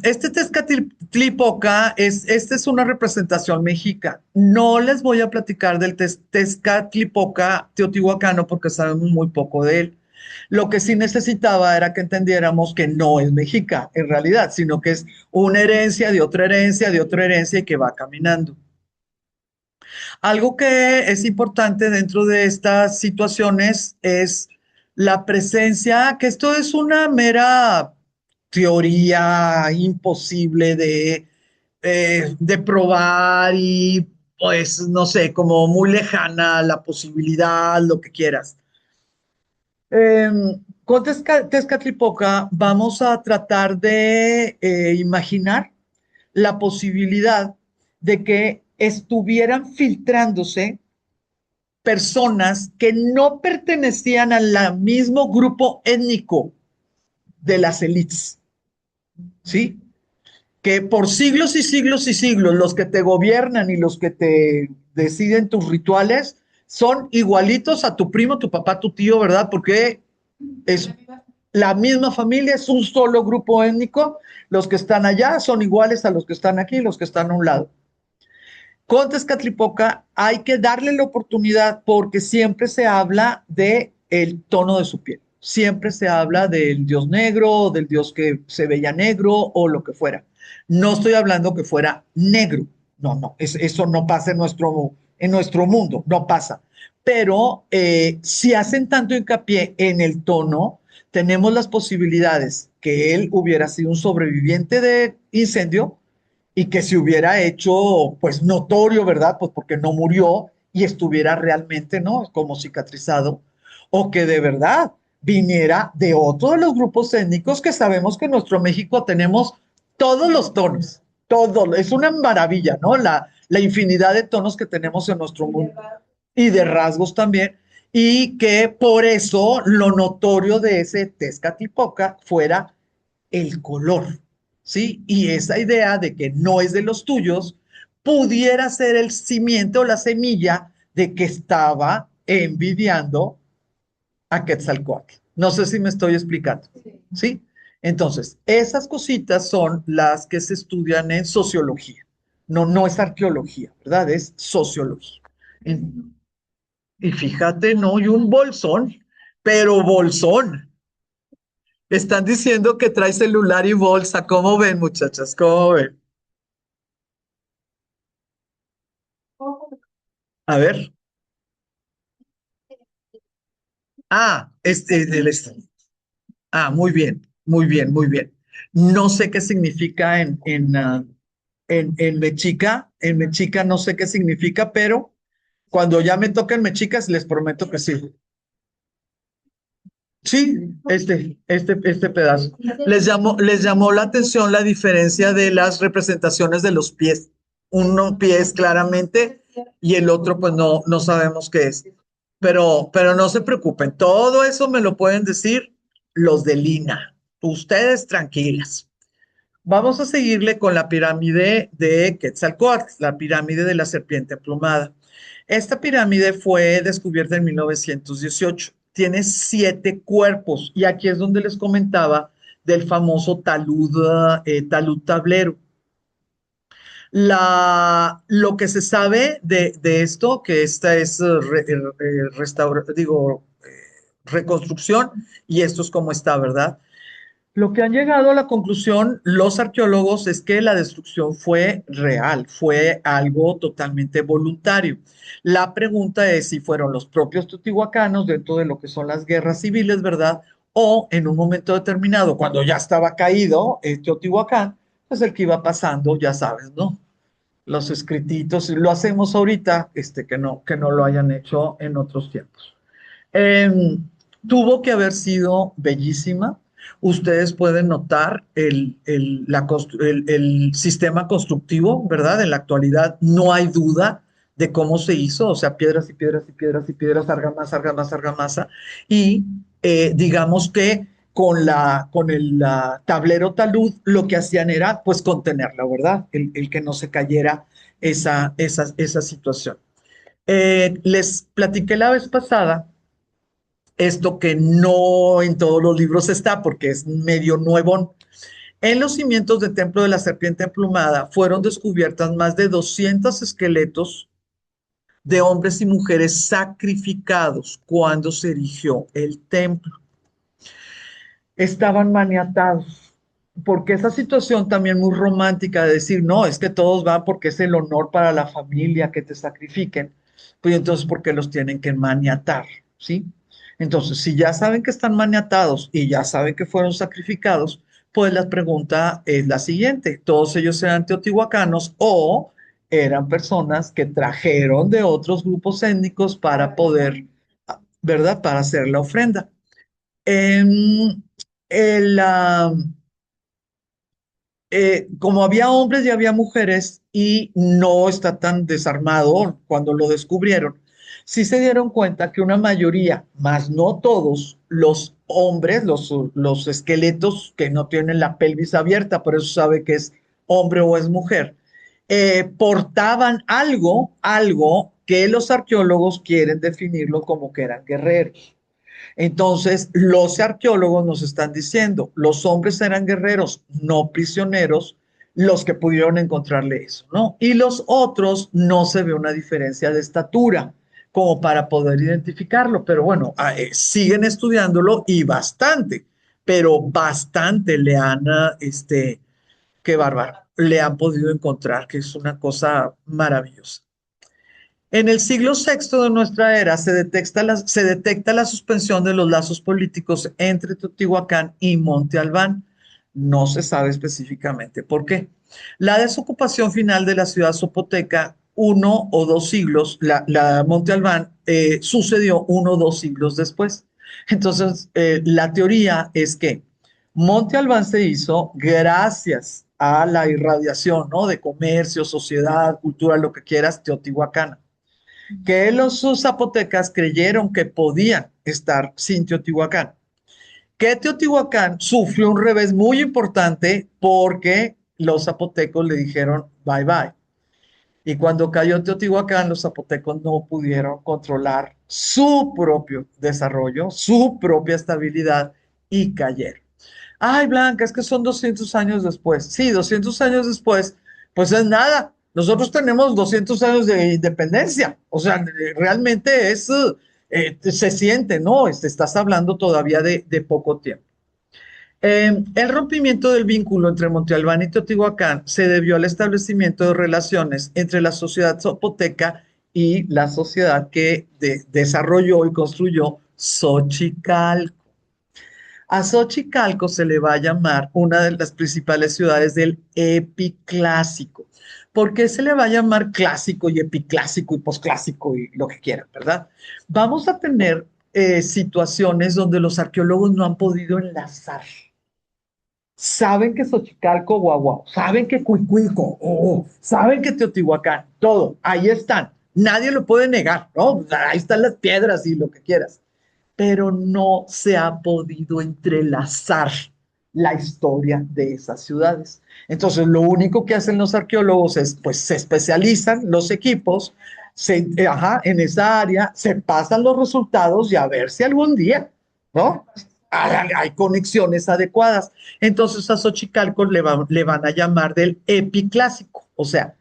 Este Tezcatlipoca esta es una representación mexica. No les voy a platicar del Tezcatlipoca teotihuacano porque sabemos muy poco de él. Lo que sí necesitaba era que entendiéramos que no es mexica en realidad, sino que es una herencia de otra herencia, de otra herencia y que va caminando. Algo que es importante dentro de estas situaciones es la presencia, que esto es una mera teoría imposible de probar y pues no sé, como muy lejana la posibilidad, lo que quieras. Con Tezcatlipoca vamos a tratar de imaginar la posibilidad de que estuvieran filtrándose personas que no pertenecían al mismo grupo étnico de las élites, ¿sí? Que por siglos y siglos y siglos los que te gobiernan y los que te deciden tus rituales son igualitos a tu primo, tu papá, tu tío, ¿verdad? Porque es la misma familia, es un solo grupo étnico. Los que están allá son iguales a los que están aquí, los que están a un lado. Con Tezcatlipoca hay que darle la oportunidad porque siempre se habla de el tono de su piel. Siempre se habla del dios negro, del dios que se veía negro o lo que fuera. No estoy hablando que fuera negro. No, no, eso no pasa en nuestro mundo, no pasa. Pero si hacen tanto hincapié en el tono, tenemos las posibilidades que él hubiera sido un sobreviviente de incendio y que se hubiera hecho pues notorio, ¿verdad? Pues porque no murió y estuviera realmente, ¿no? Como cicatrizado, o que de verdad viniera de otro de los grupos étnicos que sabemos que en nuestro México tenemos todos los tonos, todo, es una maravilla, ¿no? La infinidad de tonos que tenemos en nuestro mundo y de rasgos también, y que por eso lo notorio de ese Tezcatlipoca fuera el color, ¿sí? Y esa idea de que no es de los tuyos pudiera ser el cimiento o la semilla de que estaba envidiando a Quetzalcóatl. No sé si me estoy explicando, ¿sí? Entonces, esas cositas son las que se estudian en sociología. No, no es arqueología, ¿verdad? Es sociología. Y fíjate, no, y un bolsón, pero bolsón. Están diciendo que trae celular y bolsa. ¿Cómo ven, muchachas? ¿Cómo ven? A ver. Ah, muy bien, muy bien, muy bien. No sé qué significa en Mexica. En Mexica no sé qué significa, pero cuando ya me toquen mexicas, les prometo que sí. Sí, este pedazo. Les llamó la atención la diferencia de las representaciones de los pies. Uno pies claramente y el otro pues no sabemos qué es. Pero no se preocupen, todo eso me lo pueden decir los de Lina. Ustedes tranquilas. Vamos a seguirle con la pirámide de Quetzalcóatl, la pirámide de la serpiente emplumada. Esta pirámide fue descubierta en 1918. Tiene 7 cuerpos y aquí es donde les comentaba del famoso talud tablero. Lo que se sabe de esto, que esta es reconstrucción y esto es como está, ¿verdad? Lo que han llegado a la conclusión los arqueólogos es que la destrucción fue real, fue algo totalmente voluntario. La pregunta es si fueron los propios teotihuacanos dentro de lo que son las guerras civiles, ¿verdad? O en un momento determinado, cuando ya estaba caído Teotihuacán, pues el que iba pasando, ya sabes, ¿no? Los escrititos, lo hacemos ahorita, que no lo hayan hecho en otros tiempos. Eh, Tuvo que haber sido bellísima. Ustedes pueden notar el sistema constructivo, ¿verdad? En la actualidad no hay duda de cómo se hizo, o sea, piedras y piedras y piedras y piedras, argamasa, argamasa, argamasa, y digamos que con el tablero talud lo que hacían era pues contenerla, ¿verdad? El que no se cayera esa situación. Les platiqué la vez pasada Esto que no en todos los libros está porque es medio nuevón. En los cimientos del templo de la serpiente emplumada fueron descubiertas más de 200 esqueletos de hombres y mujeres sacrificados cuando se erigió el templo. Estaban maniatados, porque esa situación también muy romántica de decir, no, es que todos van porque es el honor para la familia que te sacrifiquen, pues entonces, ¿por qué los tienen que maniatar? ¿Sí? Entonces, si ya saben que están maniatados y ya saben que fueron sacrificados, pues la pregunta es la siguiente, ¿todos ellos eran teotihuacanos o eran personas que trajeron de otros grupos étnicos para poder, ¿verdad? Para hacer la ofrenda. Em, el, como había hombres y había mujeres y no está tan desarmado cuando lo descubrieron, sí se dieron cuenta que una mayoría, más no todos, los hombres, los esqueletos que no tienen la pelvis abierta, por eso sabe que es hombre o es mujer, portaban algo que los arqueólogos quieren definirlo como que eran guerreros. Entonces, los arqueólogos nos están diciendo, los hombres eran guerreros, no prisioneros, los que pudieron encontrarle eso, ¿no? Y los otros no se ve una diferencia de estatura como para poder identificarlo, pero bueno, siguen estudiándolo y bastante, pero bastante le han, qué bárbaro, le han podido encontrar, que es una cosa maravillosa. En el siglo sexto de nuestra era se detecta la suspensión de los lazos políticos entre Teotihuacán y Monte Albán. No se sabe específicamente por qué. La desocupación final de la ciudad zapoteca, 1 o 2 siglos, la Monte Albán sucedió 1 o 2 siglos después. Entonces, la teoría es que Monte Albán se hizo gracias a la irradiación, ¿no? De comercio, sociedad, cultura, lo que quieras, teotihuacana, que los zapotecas creyeron que podían estar sin Teotihuacán. Que Teotihuacán sufrió un revés muy importante porque los zapotecos le dijeron bye bye. Y cuando cayó Teotihuacán, los zapotecos no pudieron controlar su propio desarrollo, su propia estabilidad y cayeron. Ay, Blanca, es que son 200 años después. Sí, 200 años después, pues es nada. Nosotros tenemos 200 años de independencia. O sea, realmente se siente, ¿no? Estás hablando todavía de poco tiempo. El rompimiento del vínculo entre Monte Albán y Teotihuacán se debió al establecimiento de relaciones entre la sociedad zapoteca y la sociedad que desarrolló y construyó Xochicalco. A Xochicalco se le va a llamar una de las principales ciudades del epiclásico. ¿Por qué se le va a llamar clásico y epiclásico y posclásico y lo que quieran, verdad? Vamos a tener situaciones donde los arqueólogos no han podido enlazar. Saben que Xochicalco, guau, guau, saben que Cuicuilco, saben que Teotihuacán, todo, ahí están. Nadie lo puede negar, ¿no? Ahí están las piedras y lo que quieras, pero no se ha podido entrelazar la historia de esas ciudades. Entonces, lo único que hacen los arqueólogos es, pues, se especializan los equipos en esa área, se pasan los resultados y a ver si algún día, ¿no? Hay conexiones adecuadas. Entonces, a Xochicalco le van a llamar del epiclásico, o sea,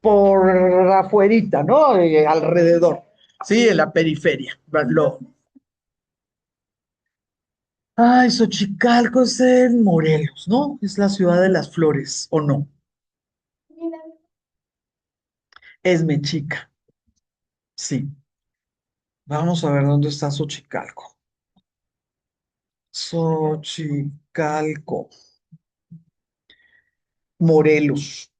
por afuerita, ¿no? Alrededor, sí, en la periferia. Ay, Xochicalco es en Morelos, ¿no? Es la ciudad de las flores, ¿o no? Es Mexica, sí. Vamos a ver dónde está Xochicalco. Xochicalco, Morelos.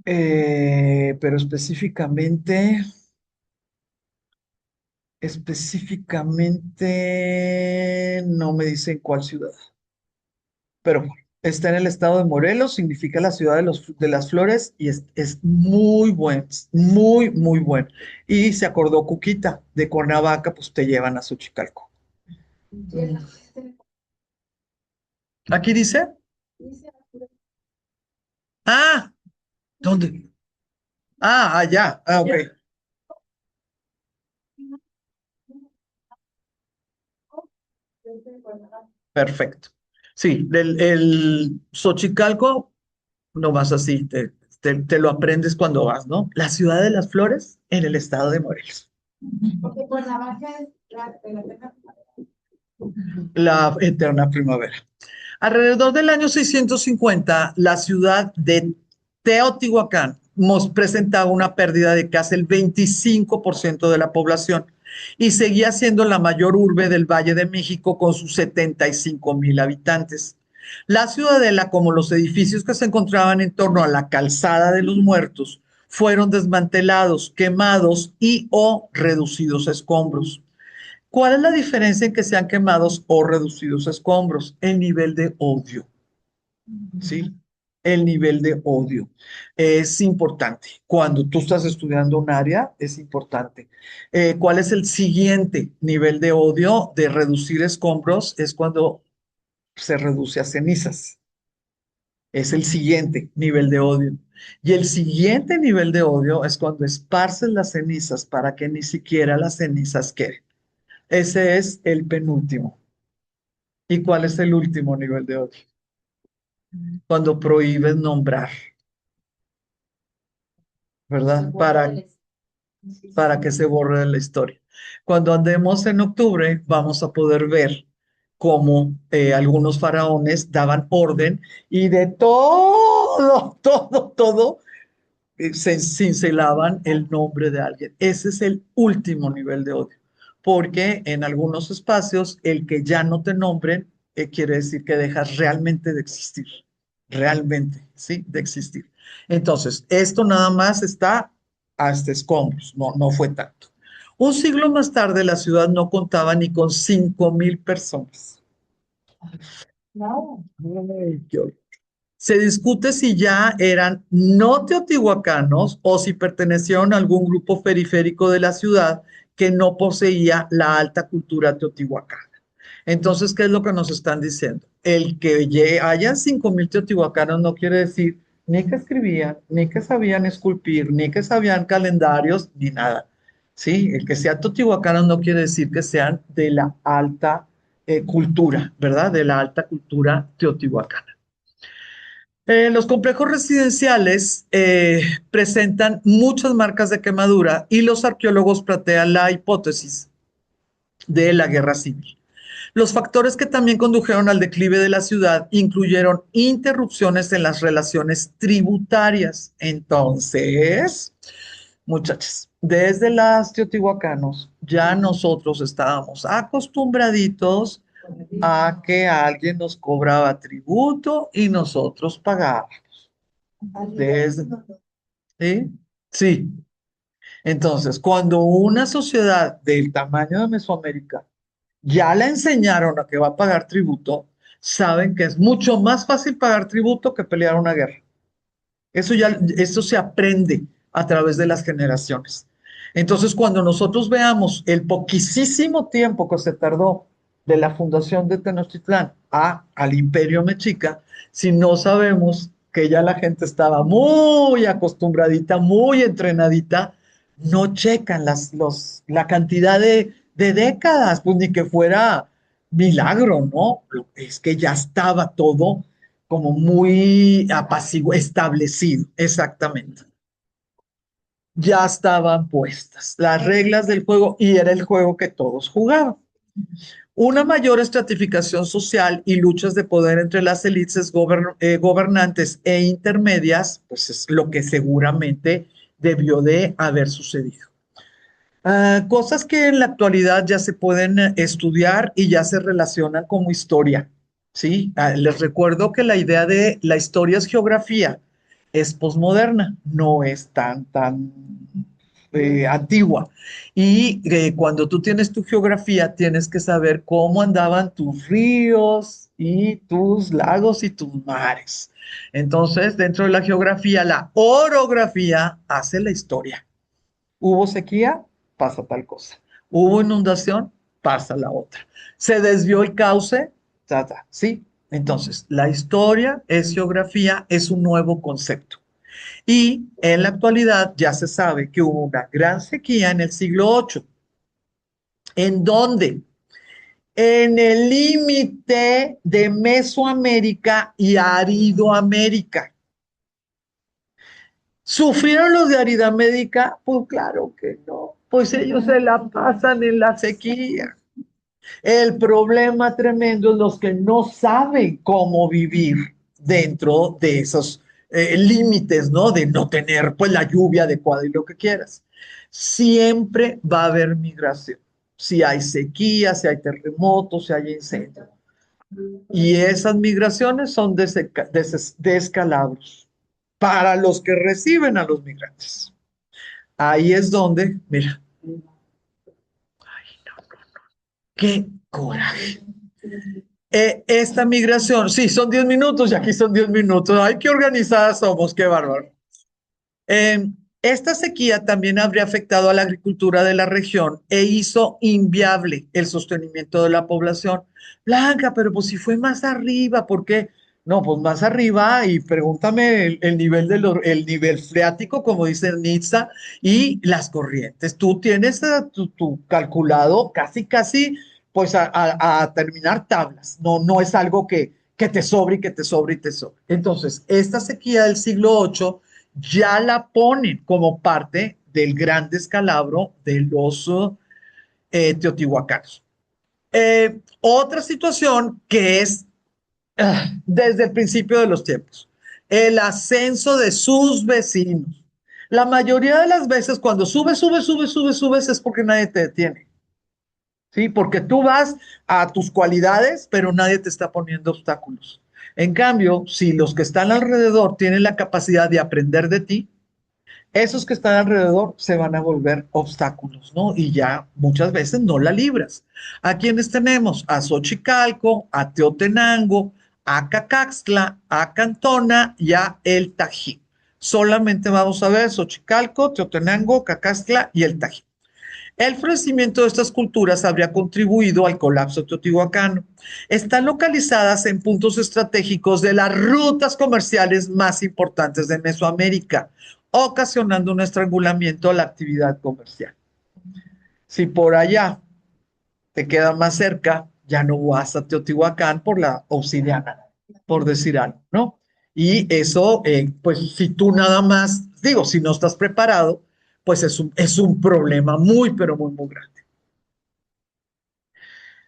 Pero específicamente no me dicen cuál ciudad. Pero está en el estado de Morelos, significa la ciudad de las flores y es muy buen, muy, muy bueno. Y se acordó Cuquita de Cuernavaca, pues te llevan a Xochicalco. Aquí dice, ah, ¿dónde? Ah, allá, ok. Perfecto. Sí, el Xochicalco, nomás así, te lo aprendes cuando vas, ¿no? La ciudad de las flores en el estado de Morelos. Porque Cuernavaca es la eterna La eterna primavera. Alrededor del año 650, la ciudad de Teotihuacán presentaba una pérdida de casi el 25% de la población y seguía siendo la mayor urbe del Valle de México con sus 75,000 habitantes. La ciudadela, como los edificios que se encontraban en torno a la calzada de los muertos, fueron desmantelados, quemados y o reducidos a escombros. ¿Cuál es la diferencia en que sean quemados o reducidos a escombros? El nivel de odio, ¿sí? El nivel de odio es importante. Cuando tú estás estudiando un área, es importante. ¿Cuál es el siguiente nivel de odio de reducir escombros? Es cuando se reduce a cenizas. Es el siguiente nivel de odio. Y el siguiente nivel de odio es cuando esparces las cenizas para que ni siquiera las cenizas queden. Ese es el penúltimo. ¿Y cuál es el último nivel de odio? Cuando prohíbes nombrar, ¿verdad? Para que se borre de la historia. Cuando andemos en octubre, vamos a poder ver cómo algunos faraones daban orden y de todo, todo, se cincelaban el nombre de alguien. Ese es el último nivel de odio, porque en algunos espacios el que ya no te nombren quiere decir que dejas realmente, ¿sí? De existir. Entonces, esto nada más está hasta escombros, no fue tanto. Un siglo más tarde, la ciudad no contaba ni con 5,000 personas. No. Ay, qué horror. Se discute si ya eran no teotihuacanos o si pertenecieron a algún grupo periférico de la ciudad que no poseía la alta cultura teotihuacana. Entonces, ¿qué es lo que nos están diciendo? El que hayan 5,000 teotihuacanos no quiere decir ni que escribían, ni que sabían esculpir, ni que sabían calendarios, ni nada. ¿Sí? El que sea teotihuacano no quiere decir que sean de la alta cultura, ¿verdad? De la alta cultura teotihuacana. Los complejos residenciales presentan muchas marcas de quemadura y los arqueólogos plantean la hipótesis de la guerra civil. Los factores que también condujeron al declive de la ciudad incluyeron interrupciones en las relaciones tributarias. Entonces, muchachos, desde los teotihuacanos ya nosotros estábamos acostumbraditos a que alguien nos cobraba tributo y nosotros pagábamos. Desde, ¿sí? Sí. Entonces, cuando una sociedad del tamaño de Mesoamérica ya le enseñaron a que va a pagar tributo, saben que es mucho más fácil pagar tributo que pelear una guerra. Eso se aprende a través de las generaciones. Entonces, cuando nosotros veamos el poquísimo tiempo que se tardó de la fundación de Tenochtitlán al Imperio Mexica, si no sabemos que ya la gente estaba muy acostumbradita, muy entrenadita, no checan la cantidad de décadas, pues ni que fuera milagro, ¿no? Es que ya estaba todo como muy establecido, exactamente. Ya estaban puestas las reglas del juego y era el juego que todos jugaban. Una mayor estratificación social y luchas de poder entre las élites gobernantes e intermedias, pues es lo que seguramente debió de haber sucedido. Cosas que en la actualidad ya se pueden estudiar y ya se relacionan como historia, ¿sí? Les recuerdo que la idea de la historia es geografía, es posmoderna, no es tan antigua. Y cuando tú tienes tu geografía, tienes que saber cómo andaban tus ríos y tus lagos y tus mares. Entonces, dentro de la geografía, la orografía hace la historia. Hubo sequía, pasa tal cosa. Hubo inundación, pasa la otra. Se desvió el cauce, ¿sí? Entonces, la historia es geografía, es un nuevo concepto. Y en la actualidad ya se sabe que hubo una gran sequía en el siglo VIII. ¿En dónde? en el límite de Mesoamérica y Aridoamérica. ¿Sufrieron los de Aridoamérica? Pues claro que no, pues ellos se la pasan en la sequía. El problema tremendo es los que no saben cómo vivir dentro de esos límites, ¿no? De no tener pues la lluvia adecuada y lo que quieras. Siempre va a haber migración. Si hay sequía, si hay terremotos, si hay incendios. Y esas migraciones son descalabros para los que reciben a los migrantes. Ahí es donde, mira, qué coraje. Esta migración, sí, son 10 minutos y aquí son 10 minutos. Ay, qué organizadas somos, qué bárbaro. Esta sequía también habría afectado a la agricultura de la región e hizo inviable el sostenimiento de la población. Blanca, pero pues si fue más arriba, ¿por qué? No, pues más arriba y pregúntame el nivel el nivel freático, como dice Nitza, y las corrientes. Tú tienes tu calculado casi, pues a terminar tablas. No es algo que te sobre y que te sobre y te sobre. Entonces, esta sequía del siglo VIII ya la ponen como parte del gran descalabro de los teotihuacanos. Otra situación que es desde el principio de los tiempos, el ascenso de sus vecinos. La mayoría de las veces cuando subes es porque nadie te detiene. ¿Sí? Porque tú vas a tus cualidades, pero nadie te está poniendo obstáculos. En cambio, si los que están alrededor tienen la capacidad de aprender de ti, esos que están alrededor se van a volver obstáculos, ¿no? Y ya muchas veces no la libras. ¿A quiénes tenemos? A Xochicalco, a Teotenango, a Cacaxtla, a Cantona y a El Tajín. Solamente vamos a ver Xochicalco, Teotenango, Cacaxtla y El Tajín. El florecimiento de estas culturas habría contribuido al colapso teotihuacano. Están localizadas en puntos estratégicos de las rutas comerciales más importantes de Mesoamérica, ocasionando un estrangulamiento a la actividad comercial. Si por allá te queda más cerca, ya no vas a Teotihuacán por la obsidiana, por decir algo, ¿no? Y eso, pues si tú nada más, digo, si no estás preparado, pues es un problema muy, pero muy grande.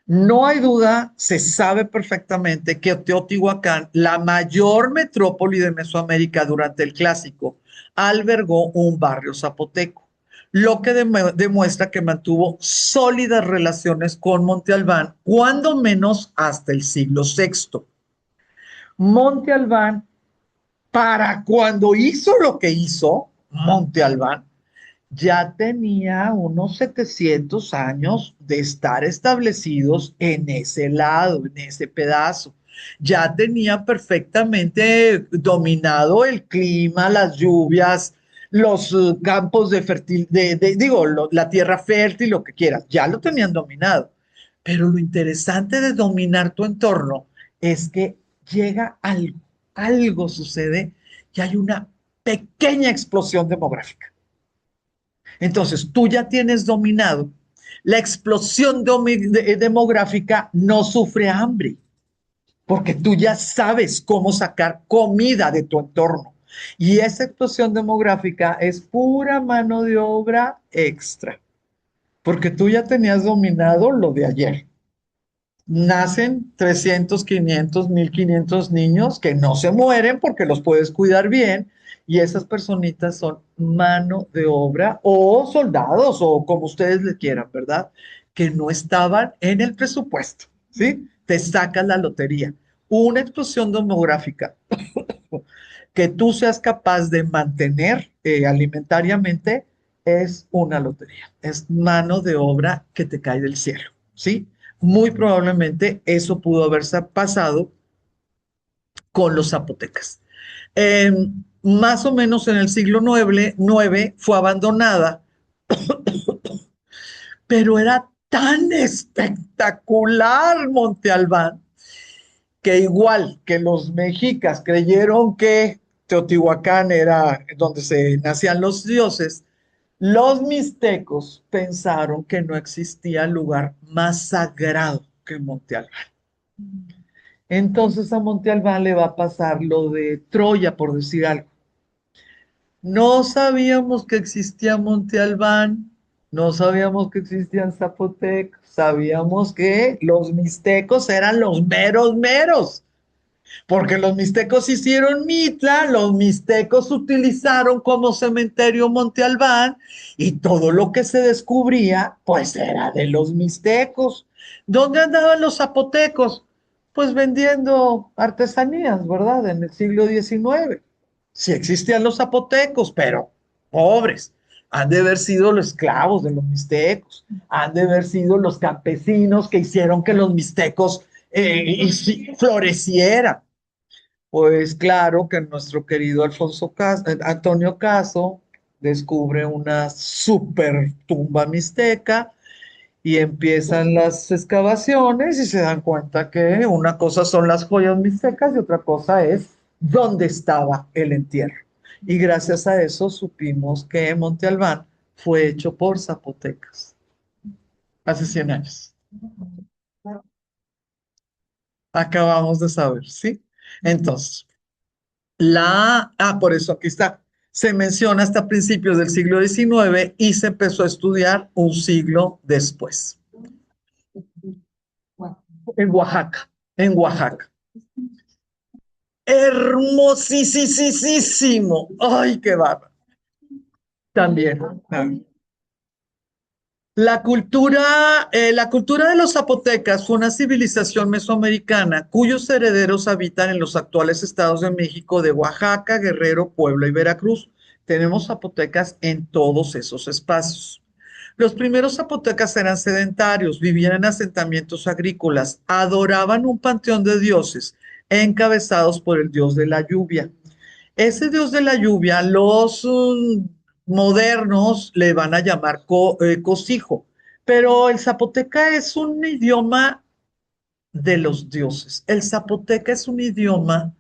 No hay duda, se sabe perfectamente que Teotihuacán, la mayor metrópoli de Mesoamérica durante el Clásico, albergó un barrio zapoteco, lo que demuestra que mantuvo sólidas relaciones con Monte Albán, cuando menos hasta el siglo VI. Monte Albán, para cuando hizo lo que hizo, Monte Albán, ya tenía unos 700 años de estar establecidos en ese lado, en ese pedazo. Ya tenía perfectamente dominado el clima, las lluvias, los campos la tierra fértil, lo que quieras, ya lo tenían dominado. Pero lo interesante de dominar tu entorno es que llega algo sucede y hay una pequeña explosión demográfica. Entonces, tú ya tienes dominado. La explosión demográfica no sufre hambre, porque tú ya sabes cómo sacar comida de tu entorno. Y esa explosión demográfica es pura mano de obra extra, porque tú ya tenías dominado lo de ayer. Nacen 300, 500, 1500 niños que no se mueren porque los puedes cuidar bien y esas personitas son mano de obra o soldados o como ustedes le quieran, ¿verdad? Que no estaban en el presupuesto, ¿sí? Te sacas la lotería. Una explosión demográfica que tú seas capaz de mantener alimentariamente es una lotería. Es mano de obra que te cae del cielo, ¿sí? Muy probablemente eso pudo haberse pasado con los zapotecas. Eh, Más o menos en el siglo IX fue abandonada, pero era tan espectacular Monte Albán que igual que los mexicas creyeron que Teotihuacán era donde se nacían los dioses, los mixtecos pensaron que no existía lugar más sagrado que Monte Albán. Entonces a Monte Albán le va a pasar lo de Troya, por decir algo. No sabíamos que existía Monte Albán, no sabíamos que existían zapotecas, sabíamos que los mixtecos eran los meros meros, porque los mixtecos hicieron Mitla, los mixtecos utilizaron como cementerio Monte Albán y todo lo que se descubría, pues era de los mixtecos. ¿Dónde andaban los zapotecos? Pues vendiendo artesanías, ¿verdad? En el siglo XIX. Sí existían los zapotecos, pero pobres. Han de haber sido los esclavos de los mixtecos, han de haber sido los campesinos que hicieron que los mixtecos florecieran. Pues claro que nuestro querido Antonio Caso descubre una super tumba mixteca y empiezan las excavaciones y se dan cuenta que una cosa son las joyas mixtecas y otra cosa es dónde estaba el entierro. Y gracias a eso supimos que Monte Albán fue hecho por zapotecas hace 100 años. Acabamos de saber, ¿sí? Entonces, por eso aquí está. Se menciona hasta principios del siglo XIX y se empezó a estudiar un siglo después. En Oaxaca, en Oaxaca. Hermosísimo. Ay, qué bárbaro. También. La cultura de los zapotecas fue una civilización mesoamericana cuyos herederos habitan en los actuales estados de México, de Oaxaca, Guerrero, Puebla y Veracruz. Tenemos zapotecas en todos esos espacios. Los primeros zapotecas eran sedentarios, vivían en asentamientos agrícolas, adoraban un panteón de dioses encabezados por el dios de la lluvia. Ese dios de la lluvia, los modernos le van a llamar cosijo, pero el zapoteca es un idioma de los dioses. El zapoteca es un idioma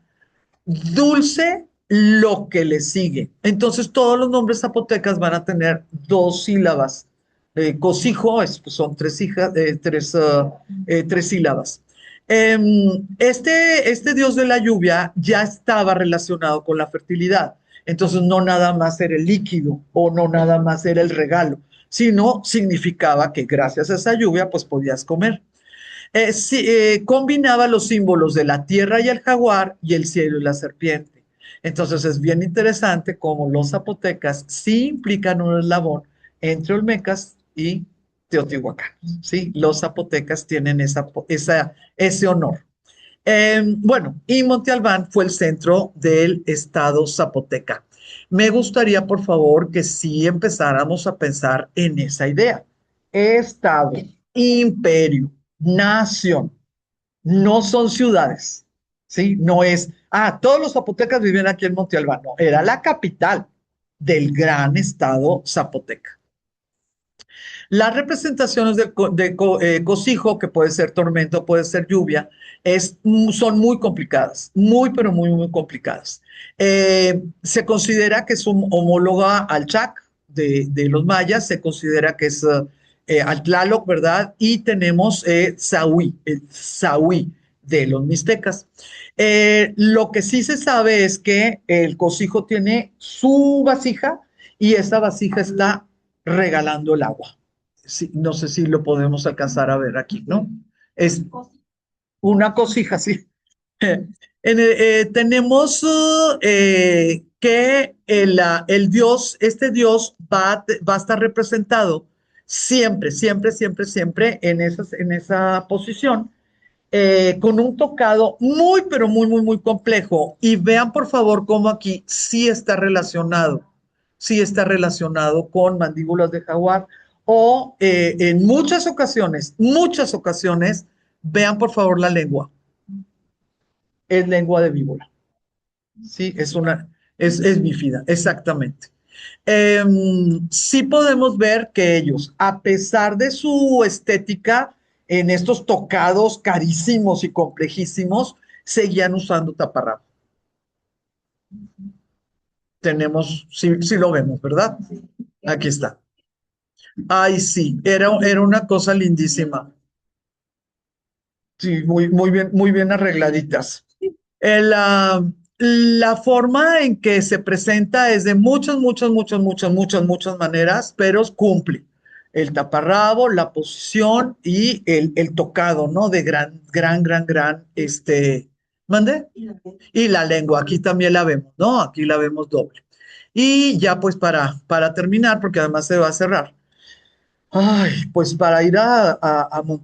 dulce lo que le sigue. Entonces todos los nombres zapotecas van a tener dos sílabas. Cosijo son tres sílabas. Este dios de la lluvia ya estaba relacionado con la fertilidad. Entonces no nada más era el líquido o no nada más era el regalo, sino significaba que gracias a esa lluvia pues podías comer. Combinaba los símbolos de la tierra y el jaguar y el cielo y la serpiente. Entonces es bien interesante cómo los zapotecas sí implican un eslabón entre olmecas y teotihuacanos, ¿sí? Los zapotecas tienen ese honor. Bueno, y Monte Albán fue el centro del estado zapoteca. Me gustaría, por favor, que sí empezáramos a pensar en esa idea. Estado, imperio, nación, no son ciudades, ¿sí? No es, todos los zapotecas vivían aquí en Monte Albán, no, era la capital del gran estado zapoteca. Las representaciones de cosijo, que puede ser tormento, puede ser lluvia, son muy complicadas, muy, pero muy, muy complicadas. Se considera que es un homóloga al Chac de los mayas, se considera que es al Tlaloc, ¿verdad? Y tenemos Zahui, el Zahui de los mixtecas. Lo que sí se sabe es que el cosijo tiene su vasija y esa vasija está regalando el agua. Sí, no sé si lo podemos alcanzar a ver aquí, ¿no? Es una cosija, sí. Tenemos que este dios va a estar representado siempre, siempre, siempre, siempre en esa posición, con un tocado muy, pero muy, muy, muy complejo. Y vean, por favor, cómo aquí sí está relacionado con mandíbulas de jaguar o en muchas ocasiones, vean, por favor, la lengua. Es lengua de víbora. Sí, es bífida, exactamente. Sí podemos ver que ellos, a pesar de su estética, en estos tocados carísimos y complejísimos, seguían usando taparrabo. Sí lo vemos, ¿verdad? Aquí está. Ay, sí, era una cosa lindísima. Sí, muy bien arregladitas. El, ah, la forma en que se presenta es de muchas maneras, pero cumple. El taparrabo, la posición y el tocado, ¿no? De ¿mande? Y la que- Y la lengua, aquí también la vemos, ¿no? Aquí la vemos doble. Y ya pues para terminar, porque además se va a cerrar. Ay, pues para ir a Monterrey.